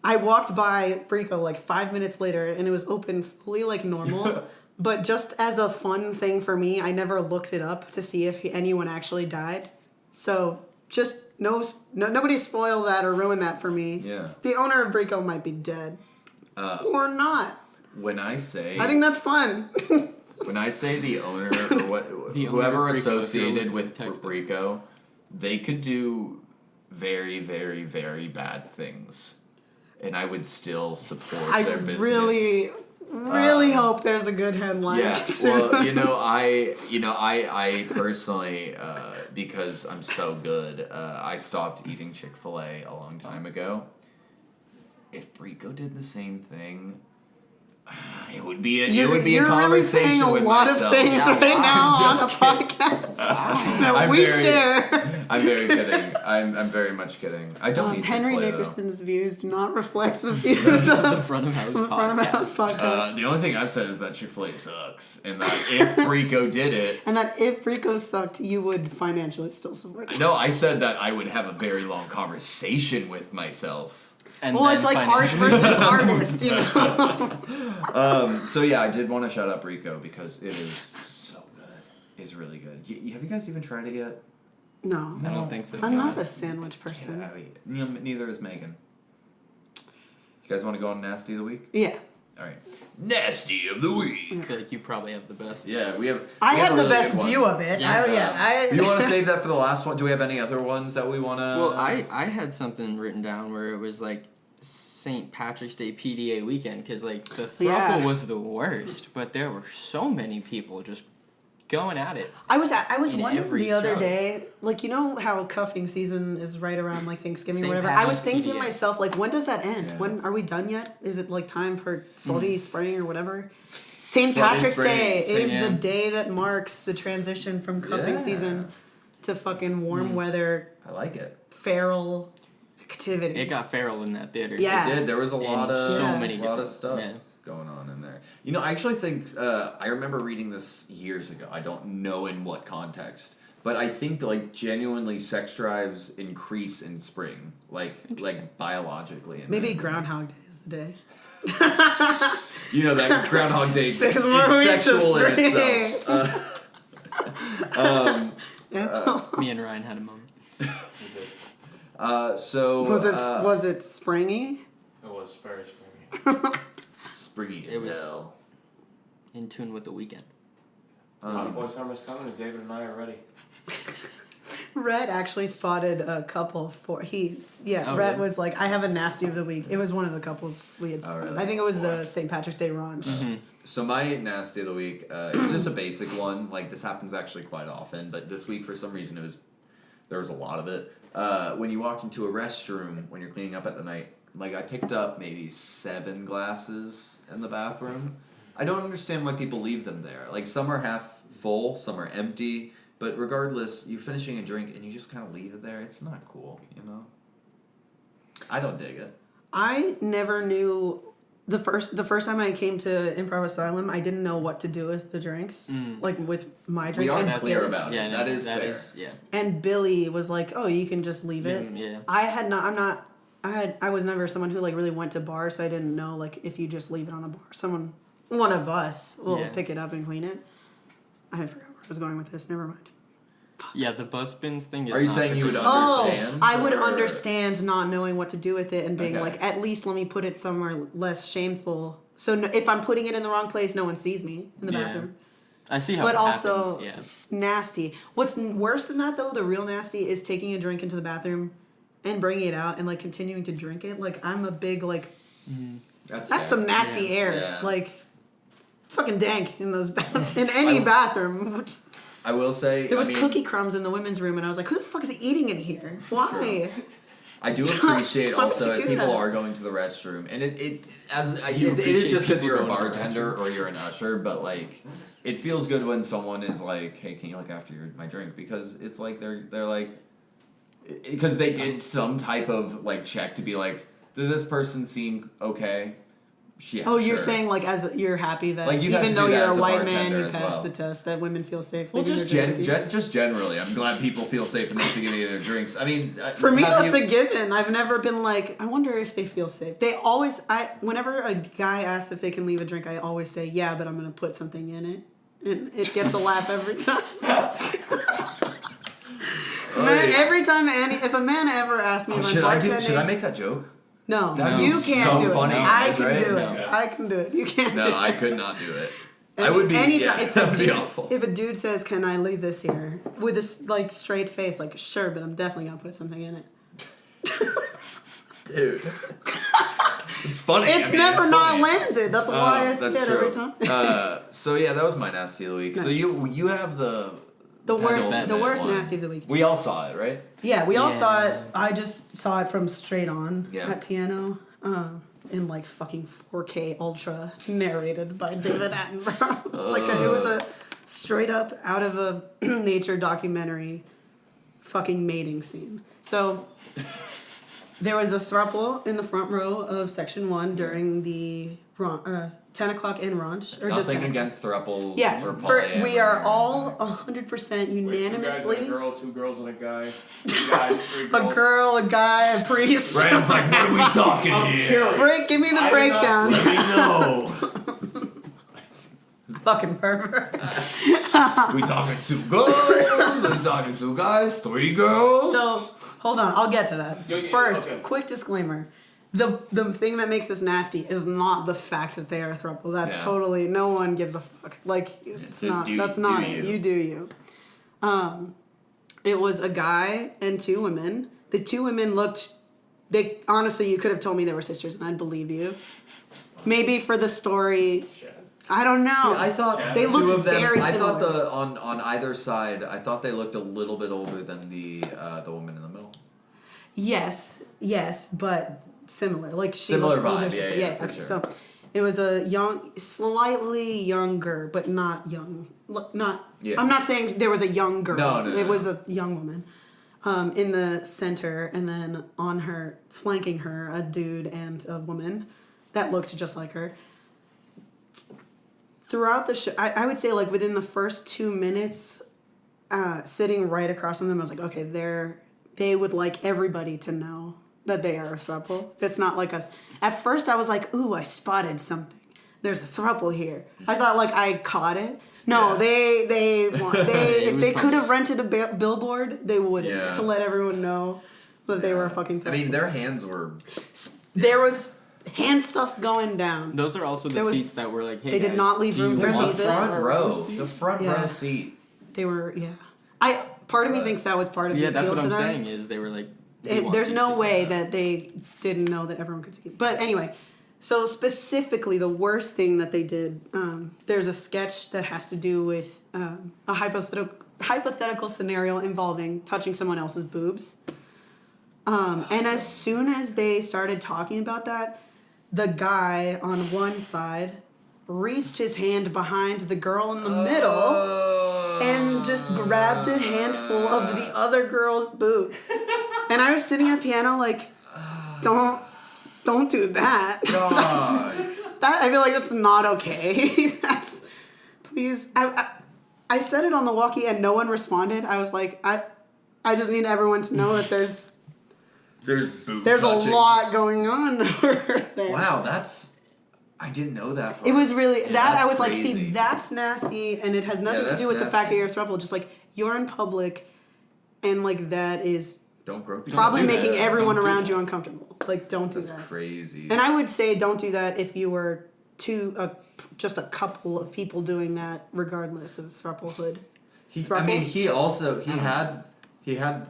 I walked by Brico like 5 minutes later and it was open fully like normal. But just as a fun thing for me, I never looked it up to see if anyone actually died. So just nobody spoil that or ruin that for me. Yeah. The owner of Brico might be dead. Or not. When I say, I think that's fun. when I say the owner or what, The whoever owner of Brico, associated if you're with listening, text us. Brico, they could do very, very, very bad things, and I would still support I their business. really hope there's a good headline. Yeah, soon. well, I personally, because I'm so good, I stopped eating Chick-fil-A a long time ago. If Brico did the same thing, it would be a You're really conversation saying a with lot myself. of things Yeah, right now on I'm a just kidding. podcast that I'm we very- share. I'm very kidding. I'm very much kidding. I don't eat Henry Chick-fil-A, though. Nickerson's views do not reflect the views of The Front of House the Front of House podcast. podcast. The only thing I've said is that Chick-fil-A sucks, and that if Brico did it, And that if Brico sucked, you would financially still support it. no, I said that I would have a very long conversation with myself. And Well, then it's like art financially- versus artist, you know? So yeah, I did want to shout out Brico because it is so good. It's really good. Have you guys even tried it yet? No. I don't think so. I'm not a sandwich person. Neither is Megan. You guys want to go on Nasty of the Week? Yeah. All right. Nasty of the Week. I feel like you probably have the best. Yeah, we have. I we have had a the really best good one. view of it. Yeah. You want to save that for the last one? Do we have any other ones that we want to? Well, I had something written down where it was like St. Patrick's Day PDA weekend because like the throuple Yeah. was the worst, but there were so many people just going at it. I was In wondering every the other show. day, like, you know how cuffing season is right around like Thanksgiving or St. whatever. I was Patty's thinking to PDA. myself, like, when does that end? Yeah. When are we done yet? Is it like time for slutty spring or whatever? St. Slutty Patrick's spring, Day is yeah. the day that marks the transition from cuffing Yeah. season to fucking warm weather I like it. feral activity. It got feral in that theater. Yeah. It did. There was a lot And of so Yeah. many lot of different- stuff yeah. going on in there. You know, I actually think I remember reading this years ago. I don't know in what context, but I think like genuinely sex drives increase in spring, like biologically. Maybe men. Groundhog Day is the day. You know that Groundhog Day. 6 it's more weeks of sexual in spring. itself. Yeah. Me and Ryan had a moment. So was it springy? It was very springy. springy It as was- hell. In tune with the weekend. Boy Summer's coming, and David and I are ready. Red actually spotted a couple for Oh, Red really? was like, I have a nasty of the week. It was one of the couples we had spotted. really? I think it was the St. Patrick's Day raunch. So my nasty of the week, it's just a basic one. Like this happens actually quite often, but this week for some reason there was a lot of it. When you walk into a restroom when you're cleaning up at the night, like I picked up maybe 7 glasses in the bathroom. I don't understand why people leave them there. Like some are half full, some are empty, but regardless, you're finishing a drink and you just kind of leave it there. It's not cool, you know. I don't dig it. I never knew the first time I came to Improv Asylum, I didn't know what to do with the drinks, like with my drink. We are and clear Billy- about Yeah, it. no, That is that fair. is- yeah. And Billy was like, "Oh, you can just leave it." Yeah. I was never someone who like really went to bars, so I didn't know like if you just leave it on a bar, one of us will Yeah. pick it up and clean it. I forgot where I was going with this. Never mind. Yeah, the bus bins thing is Are you not saying you would particularly- understand? I would or- understand not knowing what to do with it and being Okay. like, at least let me put it somewhere less shameful. So if I'm putting it in the wrong place, no one sees me in the Yeah. bathroom. I see how But it also, happens. Yeah. it's nasty. What's worse than that, though, the real nasty, is taking a drink into the bathroom and bringing it out and, like, continuing to drink it. Like, I'm a big, like, that's fair. some nasty Yeah. air. Yeah. Like, fucking dank in those in any bathroom. Which, I will say there was I mean, cookie crumbs in the women's room, and I was like, who the fuck is eating in here? Why? I do appreciate Why would also you if do people that? are going to the restroom, and it You is appreciate just because people you're a going to the bartender restroom. or you're an usher, but like it feels good when someone is like, "Hey, can you look after my drink?" Because it's like they're like because they did some type of like check to be like, "Does this person seem okay?" Yeah, Oh, you're sure. saying like you're happy that Like, you'd have even to though do that you're a as a white man, bartender you as pass well. the test that women feel safe. Well, leaving just their drink with you. just generally, I'm glad people feel safe enough to give me their drinks. I mean, For me, have that's you- a given. I've never been like, I wonder if they feel safe. They always, whenever a guy asks if they can leave a drink, I always say, yeah, but I'm going to put something in it. And it gets a laugh every time. Every time, if a man ever asks me if I'm bartending. Should I make that joke? No, That'd you be can't so do funny, it. I guys, can right? do it. No. I can do it. You can't do No, it. I could not do it. I would be. Anytime. Yeah, If that a would be dude, awful. if a dude says, "Can I leave this here?" with this like straight face, like sure, but I'm definitely gonna put something in it. Dude. It's funny. It's I mean, never it's not funny. landed. That's why I say That's it true. every time. So yeah, that was my nasty of the week. So Nice. you have the The worst penultimate one. nasty of the week. We all saw it, right? Yeah, we all Yeah. saw it. I just saw it from straight on Yeah. at piano, in like fucking 4K ultra, narrated by David Attenborough. It was a straight up out of a nature documentary, fucking mating scene. So there was a throuple in the front row of section 1 during the 10 o'clock in Ranch, or just 10 Nothing o'clock. against thruples Yeah, or we are polyamory. all 100% Wait, 2 guys and a unanimously girl, 2 girls and a guy, 3 guys, 3 a girls. girl, a guy, a priest. Ryan's like, what are we talking I'm here? curious. Give me the I did not breakdown. see- Let me know. Fucking pervert. We talking 2 girls, we talking 2 guys, 3 girls. So, hold on, I'll get to that. Yeah, First, okay. quick disclaimer. The thing that makes this nasty is not the fact that they are a throuple. That's Yeah. totally, no one gives a fuck. Like, it's not, that's not it. You do you. It was a guy and 2 women. The 2 women honestly, you could have told me they were sisters and I'd believe you. Maybe for the story, Chad. I don't know. See, I thought They two looked of them. very I thought similar. on either side. I thought they looked a little bit older than the woman in the middle. Yes, but similar. Like she Similar looked older vibe, sister. yeah, for okay. sure. So it was a slightly younger, but not young. Not. Yeah. I'm not saying there was a young girl. No, It was a young woman. In the center, and then on her, flanking her, a dude and a woman that looked just like her. Throughout the show, I would say like within the first 2 minutes, sitting right across from them, I was like, okay, they would like everybody to know that they are a throuple. It's not like us. At first, I was like, ooh, I spotted something. There's a throuple here. I thought like I caught it. No, Yeah. if they could have rented a billboard, they would have Yeah. to let everyone know that they were a fucking throuple. I mean, their hands were. There was hand stuff going down. Those are also There the was- seats that were like, hey, they did guys, not leave do you room for want The Jesus. front row. seat? The front Yeah. row seat. They were, yeah. Part of me thinks that was part of the Yeah, that's appeal what to I'm them. saying is they were like, we want There's these no seats. way that they didn't know that everyone could see it. But anyway, so specifically the worst thing that they did, there's a sketch that has to do with a hypothetical scenario involving touching someone else's boobs. And as soon as they started talking about that, the guy on one side reached his hand behind the girl in the middle and just grabbed a handful of the other girl's boob. And I was sitting at piano like, don't do that. God. That I feel like that's not okay. Please. I said it on the walkie and no one responded. I was like, I just need everyone to know that there's boob a touching. lot going on over there. Wow, I didn't know that part. It was really that that's I was like, crazy. see, that's nasty, and it has nothing to that's do with the fact that nasty. you're a throuple. Just like you're in public, and like that is Don't grope. probably Don't do making that. everyone Don't do around that. you uncomfortable. Like, don't do That's that. crazy. And I would say don't do that if you were just a couple of people doing that, regardless of throuplehood. I mean, he had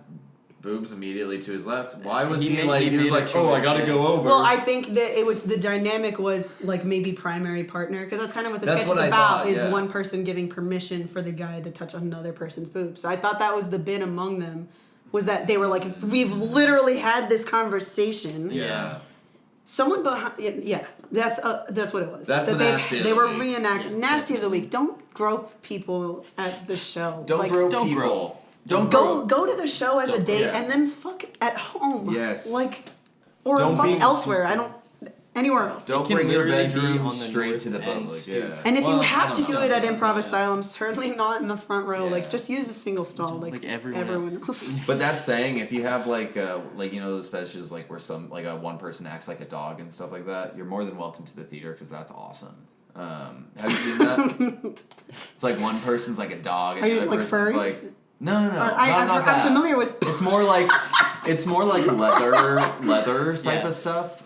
boobs immediately to his left. Why was he He like? He was made a like, oh, I choice, gotta yeah. go over. Well, I think that the dynamic was like maybe primary partner, because that's kind of what the That's sketch what is I about, thought, is yeah. one person giving permission for the guy to touch another person's boobs. So I thought that was the bit among them, was that they were like, we've literally had this conversation. Yeah. Someone behind, yeah, that's what it was. That's that the nasty of they the were week. reenacting nasty of the week. Don't grope people at the show. don't Like, grope don't people. grope. Don't Go grope. to the show as a Don't- date yeah. and then fuck at home. Yes. Like, or Don't fuck be- elsewhere. anywhere else. Don't can bring your literally be bedroom on the straight north to the end public. stoop. Yeah. And if Well, you I have to don't do know. it at Improv Yeah. Asylum, certainly not in the front row. Yeah. Like, just use a single stall, like everyone everyone else. But that's saying if you have like those fetishes like where some like a one person acts like a dog and stuff like that, you're more than welcome to the theater because that's awesome. Have you seen that? It's like one person's like a dog and Are the you other like person's furries? like no. Not I'm that. familiar with. It's more like leather type Yeah. of stuff.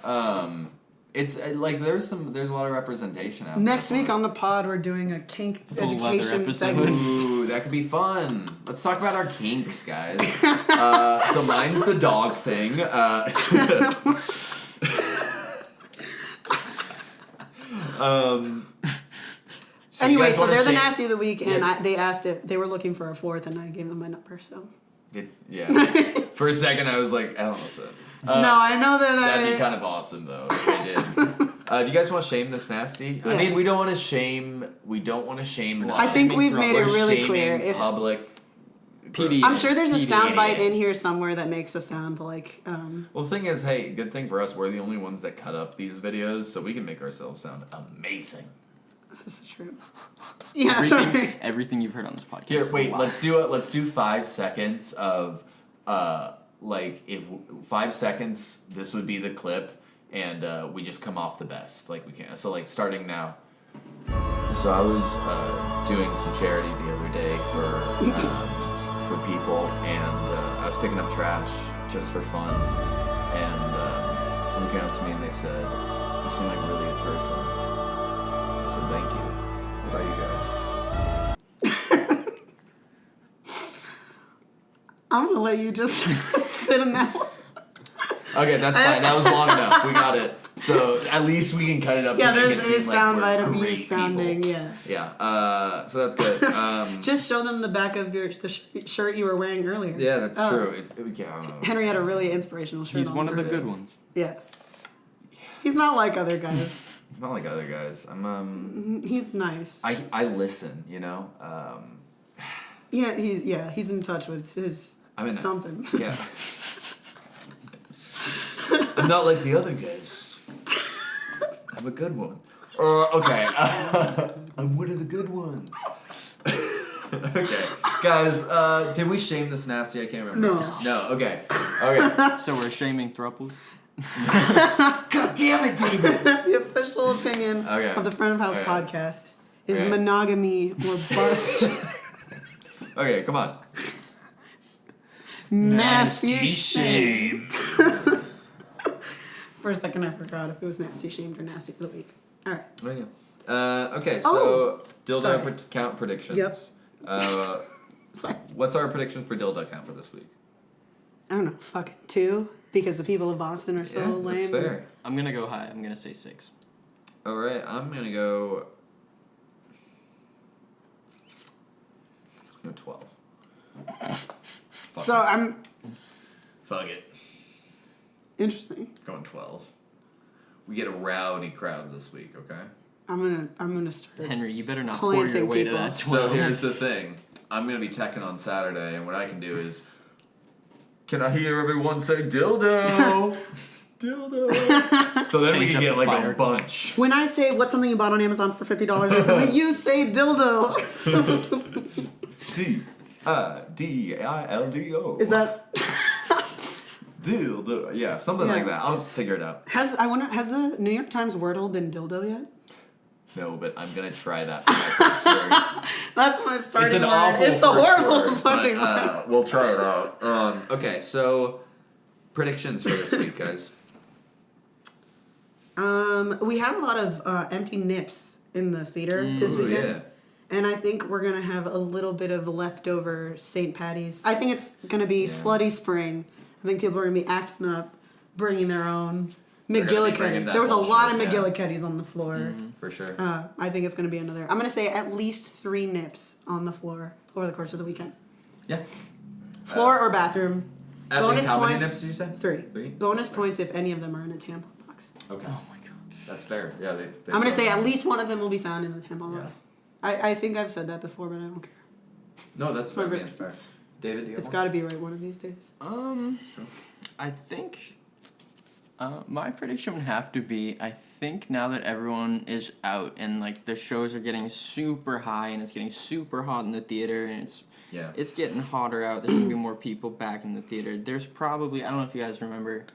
It's like there's a lot of representation out Next there. week on the pod, we're doing a kink Full leather education episode. segment. Ooh, that could be fun. Let's talk about our kinks, guys. So mine's the dog thing. So you Anyway, guys so wanna they're the shame- nasty of the week, and Yeah. they asked if they were looking for a fourth, and I gave them my number. So Yeah. For a second, I was like, Allison. no, I know that That'd be kind of awesome, though, if they did. Do you guys want to shame this nasty? I Yeah. mean, we don't want to shame. I think we've made it We're really shaming clear. If, public. PD. I'm sure there's a PD. soundbite in here somewhere that makes us sound like. Well, the thing is, hey, good thing for us, we're the only ones that cut up these videos, so we can make ourselves sound amazing. This is true. Yeah, sorry. Everything you've heard on this podcast. Here, is a wait. lie. Let's do 5 seconds of, like if 5 seconds, this would be the clip, and we just come off the best, like we can. So like starting now. So I was doing some charity the other day for people, and I was picking up trash just for fun, and someone came up to me and they said, "You seem like a really good person." I said, "Thank you." What about you guys? I'm gonna let you just sit in that one. Okay, that's fine. That was long enough. We got it. So at least we can cut it up. Yeah, to make there's it a seem like we're soundbite of you great sounding. people. Yeah. Yeah. So that's good. Just show them the back of the shirt you were wearing earlier. Yeah, that's Oh. true. Yeah. I don't know. Henry had a really inspirational shirt. He's on one of the there. good ones. Yeah. He's not like other guys. Not like other guys. I'm He's nice. I listen. You know. He's in touch with his I'm in something. Yeah. I'm not like the other guys. I'm a good one. Okay. I'm one of the good ones. Okay, guys. Did we shame this nasty? I can't remember. No. No. Okay. Okay. So we're shaming thruples. God damn it, David. The official opinion Okay. of the Friend of House Okay. podcast is Okay. monogamy or bust. Okay, come on. Nasty shame. For a second, I forgot if it was nasty shamed or nasty of the week. All right. There you go. Okay, so dildo sorry. count predictions. Yep. Sorry. What's our predictions for dildo count for this week? I don't know. Fucking 2 because the people of Boston are so Yeah, lame. that's fair. I'm gonna go high. I'm gonna say 6. All right, I'm gonna go. 12. Fuck So it. I'm Fuck it. interesting. Going 12. We get a rowdy crowd this week, okay? I'm gonna start. Henry, you better not pour your Planting way to people. that So 12. here's the thing. I'm gonna be teching on Saturday, and what I can do is, can I hear everyone say dildo? Dildo. So then we Change can up get the like fire. a bunch. When I say what's something you bought on Amazon for $50, I say, you say dildo. DILDO. Is that dildo? Yeah, something like Yeah. that. I'll figure it out. has the New York Times Wordle been dildo yet? No, but I'm gonna try that for my first word. That's my starting It's an word. awful It's the first horrible word, starting but, word. we'll try it out. Okay, so predictions for this week, guys. We had a lot of empty nips in the theater this Ooh, weekend. yeah. And I think we're going to have a little bit of leftover St. Patty's. I think it's going to be Yeah. slutty spring. I think people are going to be acting up, bringing their own They're gonna be bringing McGillicuddies. that There was a lot of bullshit, yeah. McGillicuddies on the floor. For sure. I think it's going to be another. I'm going to say at least 3 nips on the floor over the course of the weekend. Yeah. Floor or bathroom. At Bonus least how many points, nips did you say? 3. 3? Bonus points if any of them are in a tampon box. Okay. Oh my god. That's fair. Yeah, they I'm going to say at least one of them will be found in the tampon Yeah. box. I think I've said that before, but I don't care. No, that's It's my fair. ver- That's fair. David, do you have It's one? got to be right one of these days. That's true. I think my prediction would have to be, I think now that everyone is out and like the shows are getting super high and it's getting super hot in the theater and Yeah. it's getting hotter out, there's gonna be more people back in the theater. There's probably, I don't know if you guys remember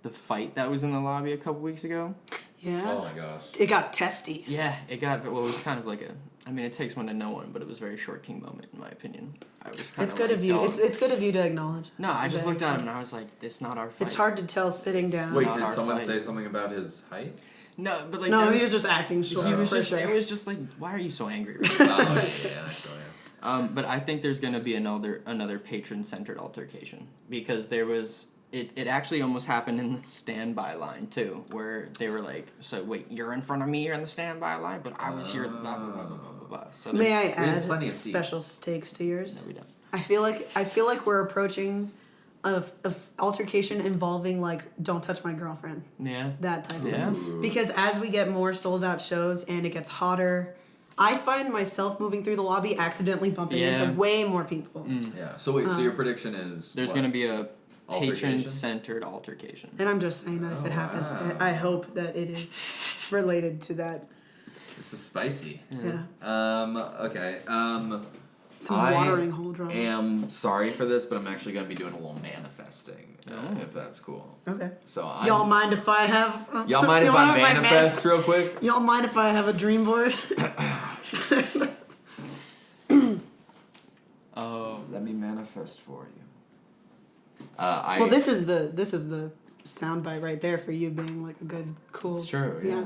the fight that was in the lobby a couple weeks ago. Yeah. Oh my gosh. It got testy. Yeah, it was kind of like I mean, it takes one to know one, but it was a very short king moment, in my opinion. I was kind It's good of you. It's good of you to acknowledge. No, I just that. looked at him and I was like, "It's not our fight." It's hard to tell sitting down. Wait, not did our someone fight. say something about his height? No, but like No, there- he was just acting short. he was for just. sure. It was just like, why are you so angry? Oh, yeah, sure, yeah. But I think there's gonna be another patron-centered altercation because there was. It actually almost happened in the standby line too, where they were like, "So wait, you're in front of me, you're in the standby line, but I was here." Blah blah blah blah blah blah. So May I had add plenty of seats. special stakes to yours? No, we don't. I feel like we're approaching a altercation involving like don't touch my girlfriend, Yeah. that type Yeah. of. Because as we get more sold out shows and it gets hotter, I find myself moving through the lobby accidentally bumping Yeah. into way more people. Yeah. So wait, so your prediction is There's what? gonna be a Altercation? patron-centered altercation. And I'm just saying that if it happens, wow. I hope that it is related to that. This is spicy. Yeah. Okay. Some I watering hole drama. am sorry for this, but I'm actually gonna be doing a little manifesting, Oh. if that's cool. Okay. So I. Y'all mind if I have? Y'all mind if I manifest real quick? Y'all mind if I have a dream board? Oh. Let me manifest for you. Well, this is the soundbite right there for you being like a good, cool. It's true, yeah.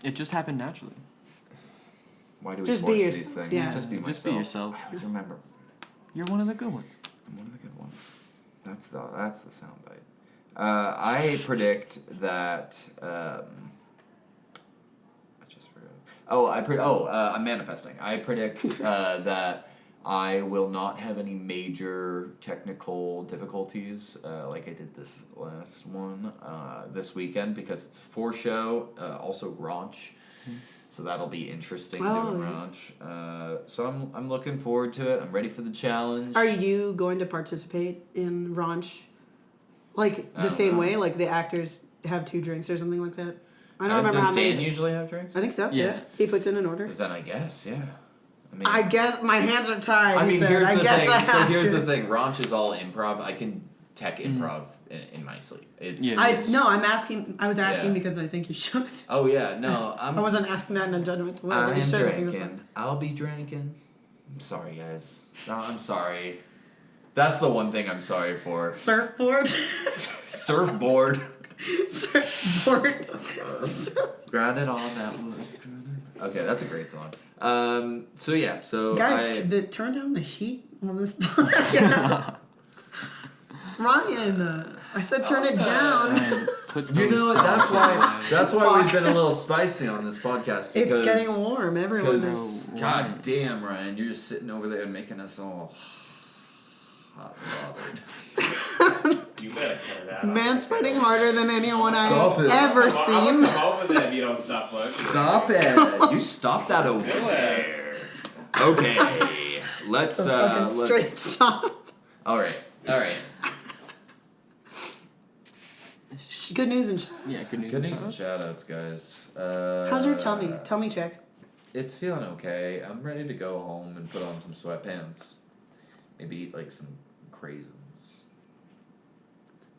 It just happened naturally. Why do we Just force be these things? yeah. Just be myself. Just be yourself. Just remember, You're one of the good ones. I'm one of the good ones. That's the soundbite. I predict that. I just forgot. I'm manifesting. I predict that I will not have any major technical difficulties like I did this last one this weekend because it's a 4-show. Also Raunch. So that'll be interesting doing yeah. Raunch. So I'm looking forward to it. I'm ready for the challenge. Are you going to participate in Raunch? Like I the don't same know. way? Like the actors have 2 drinks or something like that? I don't remember does how many. Dan usually have drinks? I think so. Yeah. Yeah. He puts in an order. Then I guess, yeah. I guess my hands are tied. I he mean, said. here's I the guess thing. I So have here's to. the thing. Raunch is all improv. I can tech improv in my sleep. It's, Yeah. I'm asking. I was asking Yeah. because I think you should. Oh yeah, no, I wasn't asking that in a judgmental way. I but am you should. I think that's drinking. I'll be drinking. I'm sorry, guys. No, I'm sorry. That's the one thing I'm sorry for. Surfboard. Surfboard. Surfboard. Grounded on that wood. Okay, that's a great song. So yeah, so Guys, turn down the heat on this podcast. Ryan, I said turn it down. you know that's why we've been a little spicy on this podcast. It's Because, getting warm. Everyone Because is. God damn, Ryan, you're just sitting over there and making us all hot bothered. You better cut it out. Manspreading harder than anyone Stop I've it. ever I'm seen. gonna come over there if you don't stop looking. Stop it! You stop that over Do there. it. Okay, let's The fucking straight let's. stop. All right. Good news and shout. Yeah, good news. Good news and shout outs, guys. How's your tummy? Tummy check. It's feeling okay. I'm ready to go home and put on some sweatpants. Maybe eat like some craisins.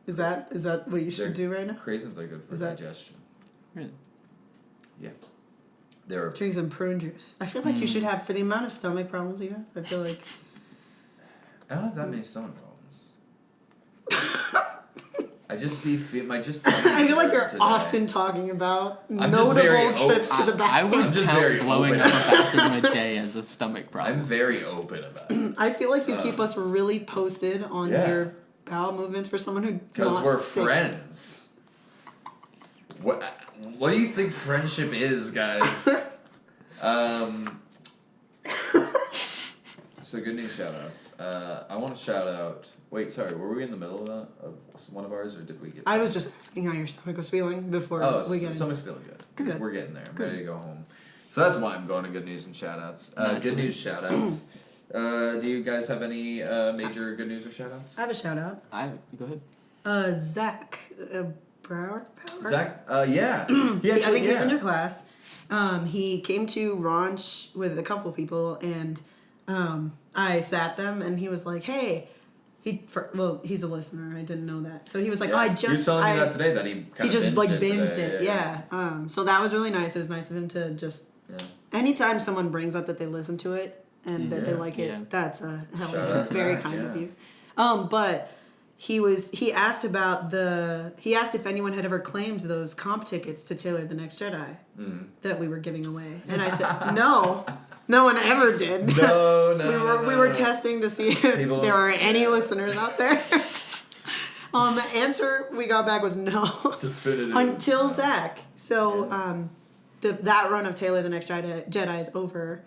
Is that what you should do right now? Craisins are good for Is that- digestion. Really? Yeah. They're Drink some prune juice. I feel like you should have, for the amount of stomach problems you have, I feel like. I don't have that many stomach problems. I just be my just. I feel like you're today. often talking about I'm just very notable trips to the I bathroom. would I'm just count very blowing open. up a bathroom a day as a stomach problem. I'm very open about it. I feel like you keep us really posted on Yeah. your bowel movements for someone who's Because not we're sick. friends. What do you think friendship is, guys? So good news shout outs. I want to shout out. Wait, sorry, were we in the middle of that? Of one of ours, or did we get. I was just asking how your stomach was feeling before we get so into much feeling good. Good. We're getting there. I'm Good. ready to go home. So that's why I'm going to good news and shout outs. Good news shout outs. Do you guys have any major good news or shout outs? I have a shout out. Go ahead. Zach Brower? Zach? Yeah. I think he was in your class. He came to Raunch with a couple people, and I sat them, and he was like, "Hey." He's a listener. I didn't know that. So he was like, Yeah. "Oh, I You were just telling me that today that he he just like binged today. it." Yeah. So that was really nice. It was nice of him to just anytime someone brings up that they listen to it and that they like it, Yeah. that's a hell Shout of out It's to very Zach, kind of yeah. you. But he asked if anyone had ever claimed those comp tickets to Taylor the Next Jedi that we were giving away, and I said no one ever did. We were testing to see if People there don't- are any listeners out there. The answer we got back was no. Definitive. Until Zach. So that run of Taylor the Next Jedi is over,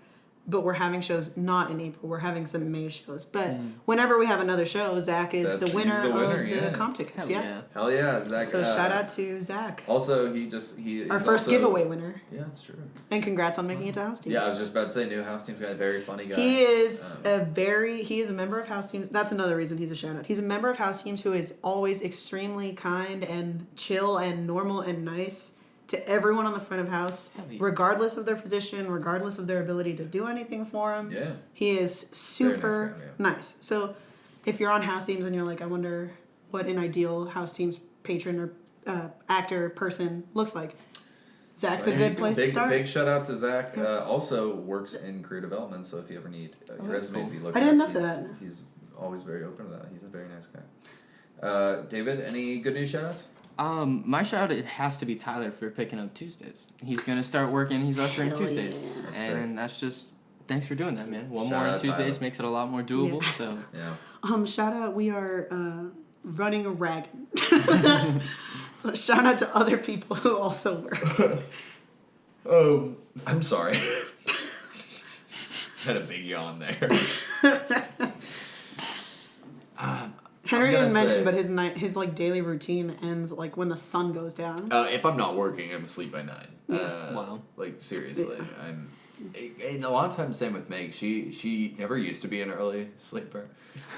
but we're having shows not in April. We're having some May shows. But whenever we have another show, Zach is the He's winner the winner, of yeah. the comp tickets. Hell Yeah. yeah. Hell yeah, Zach. So shout out to Zach. Also, he Our he's first also- giveaway winner. Yeah, that's true. And congrats on making it to House Teams. Yeah, I was just about to say, new house team's got a very funny guy. He is Um, he is a member of House Teams. That's another reason he's a shout out. He's a member of House Teams who is always extremely kind and chill and normal and nice to everyone on the front of house, Hell yeah. regardless of their position, regardless of their ability to do anything for him. Yeah. He is super Very nice guy, nice. So if you're on House Teams and you're like, I wonder what an ideal House Teams patron or actor person looks like, Zach's a There you good go. place to start. Big shout out to Zach. Also works in career development, so if you ever need your that's resume cool. to be looked I didn't know at, that. He's always very open to that. He's a very nice guy. David, any good news shout outs? My shout out, it has to be Tyler for picking up Tuesdays. He's gonna start working. He's ushering Hell Tuesdays, yeah. and that's just thanks for doing that, man. One Shout more on out Tuesdays Tyler. makes it a lot more doable. Yeah. So Yeah. Shout out, we are running a ragged. So shout out to other people who also work. Oh, I'm sorry. Had a big yawn there. Henry I'm gonna didn't mention, say- but his like daily routine ends like when the sun goes down. If I'm not working, I'm asleep by 9. Wow. Like seriously, and a lot of times same with Meg. She never used to be an early sleeper.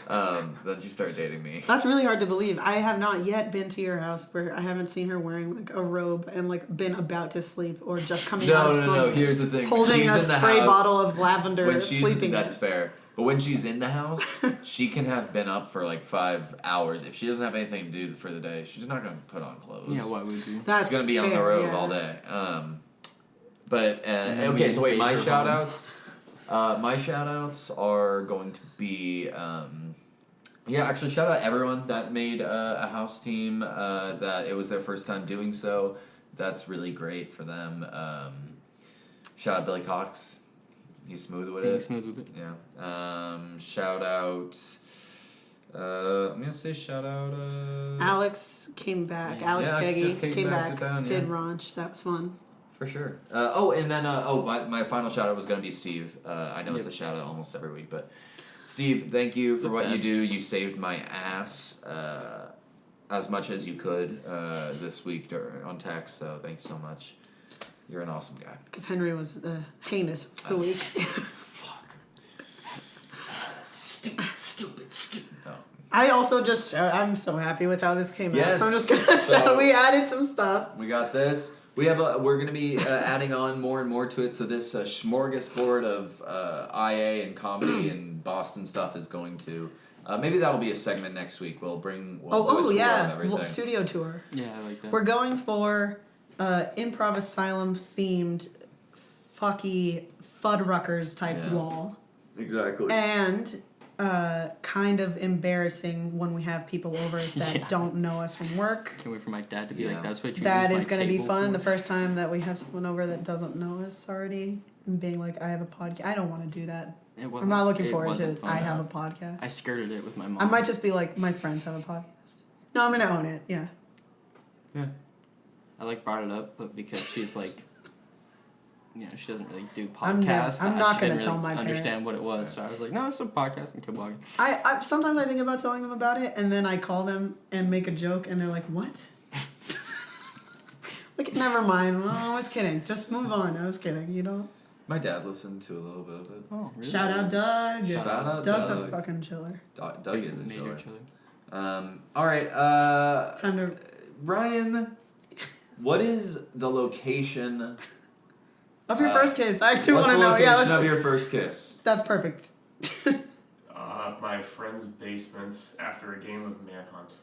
Then she started dating me. That's really hard to believe. I have not yet been to your house where I haven't seen her wearing like a robe and like been about to sleep or just coming out of No. sleep. Here's the thing. Holding She's a in the spray house, bottle of lavender when she's sleeping that's mist. fair. But when she's in the house, she can have been up for like 5 hours. If she doesn't have anything to do for the day, she's not gonna put on clothes. yeah, why would you? That's She's gonna be on the fair, road yeah. all day. But And then we okay, so wait, my invade her shout home. outs. My shout outs are going to be actually shout out everyone that made a house team that it was their first time doing so. That's really great for them. Shout out Billy Cox. He's smooth with Being it. smooth with it. Yeah. Shout out. I'm gonna say shout out. Alex came back. Yeah. Alex Alex Keggy just came back. to town, Did yeah. Ranch. That was fun. For sure. My final shout out was gonna be Steve. I know it's a shout out almost every week, but Steve, thank you for The what best. you do. You saved my ass as much as you could this week on text. So thanks so much. You're an awesome guy. Because Henry was the heinous of the week. Fuck. Stupid. No. I also just I'm so happy with how this came out. Yes. So I'm just gonna So- shout. We added some stuff. We got this. We're gonna be adding on more and more to it. So this smorgasbord of IA and comedy and Boston stuff is going to. Maybe that'll be a segment next week. We'll do a tour of Yeah, everything. studio tour. Yeah, I like that. We're going for Improv Asylum themed fucky Fuddruckers type Yeah. wall. Exactly. And kind of embarrassing when we have people over that Yeah. don't know us from work. Can't wait for my dad to be Yeah. like, "That's what you." That use is my going to be table fun. for?" The first time that we have someone over that doesn't know us already, and being like, I have a podcast. I don't want to do that. It I'm wasn't- not looking it forward to wasn't fun. I have a podcast. I skirted it with my mom. I might just be like, my friends have a podcast. No, I'm going to own it. Yeah. Yeah. I brought it up, but because she's like, she doesn't really do I'm podcasts. I'm not she gonna didn't tell really my understand parents. what it was. So I was like, no, it's a podcast and keep blogging. I sometimes I think about telling them about it, and then I call them and make a joke, and they're like, "What?" Like, never mind. Well, I was kidding. Just move on. I was kidding. You know. My dad listened to a little bit of it. Oh, really? Shout out Doug. Shout out Doug's a Doug. fucking chiller. Doug Big is a major chiller. chiller. All right. Time to. Riain, what is the location? Of your first kiss, I actually What's want the to know. location Yeah, of let's, your first kiss? that's perfect. My friend's basement after a game of Manhunt.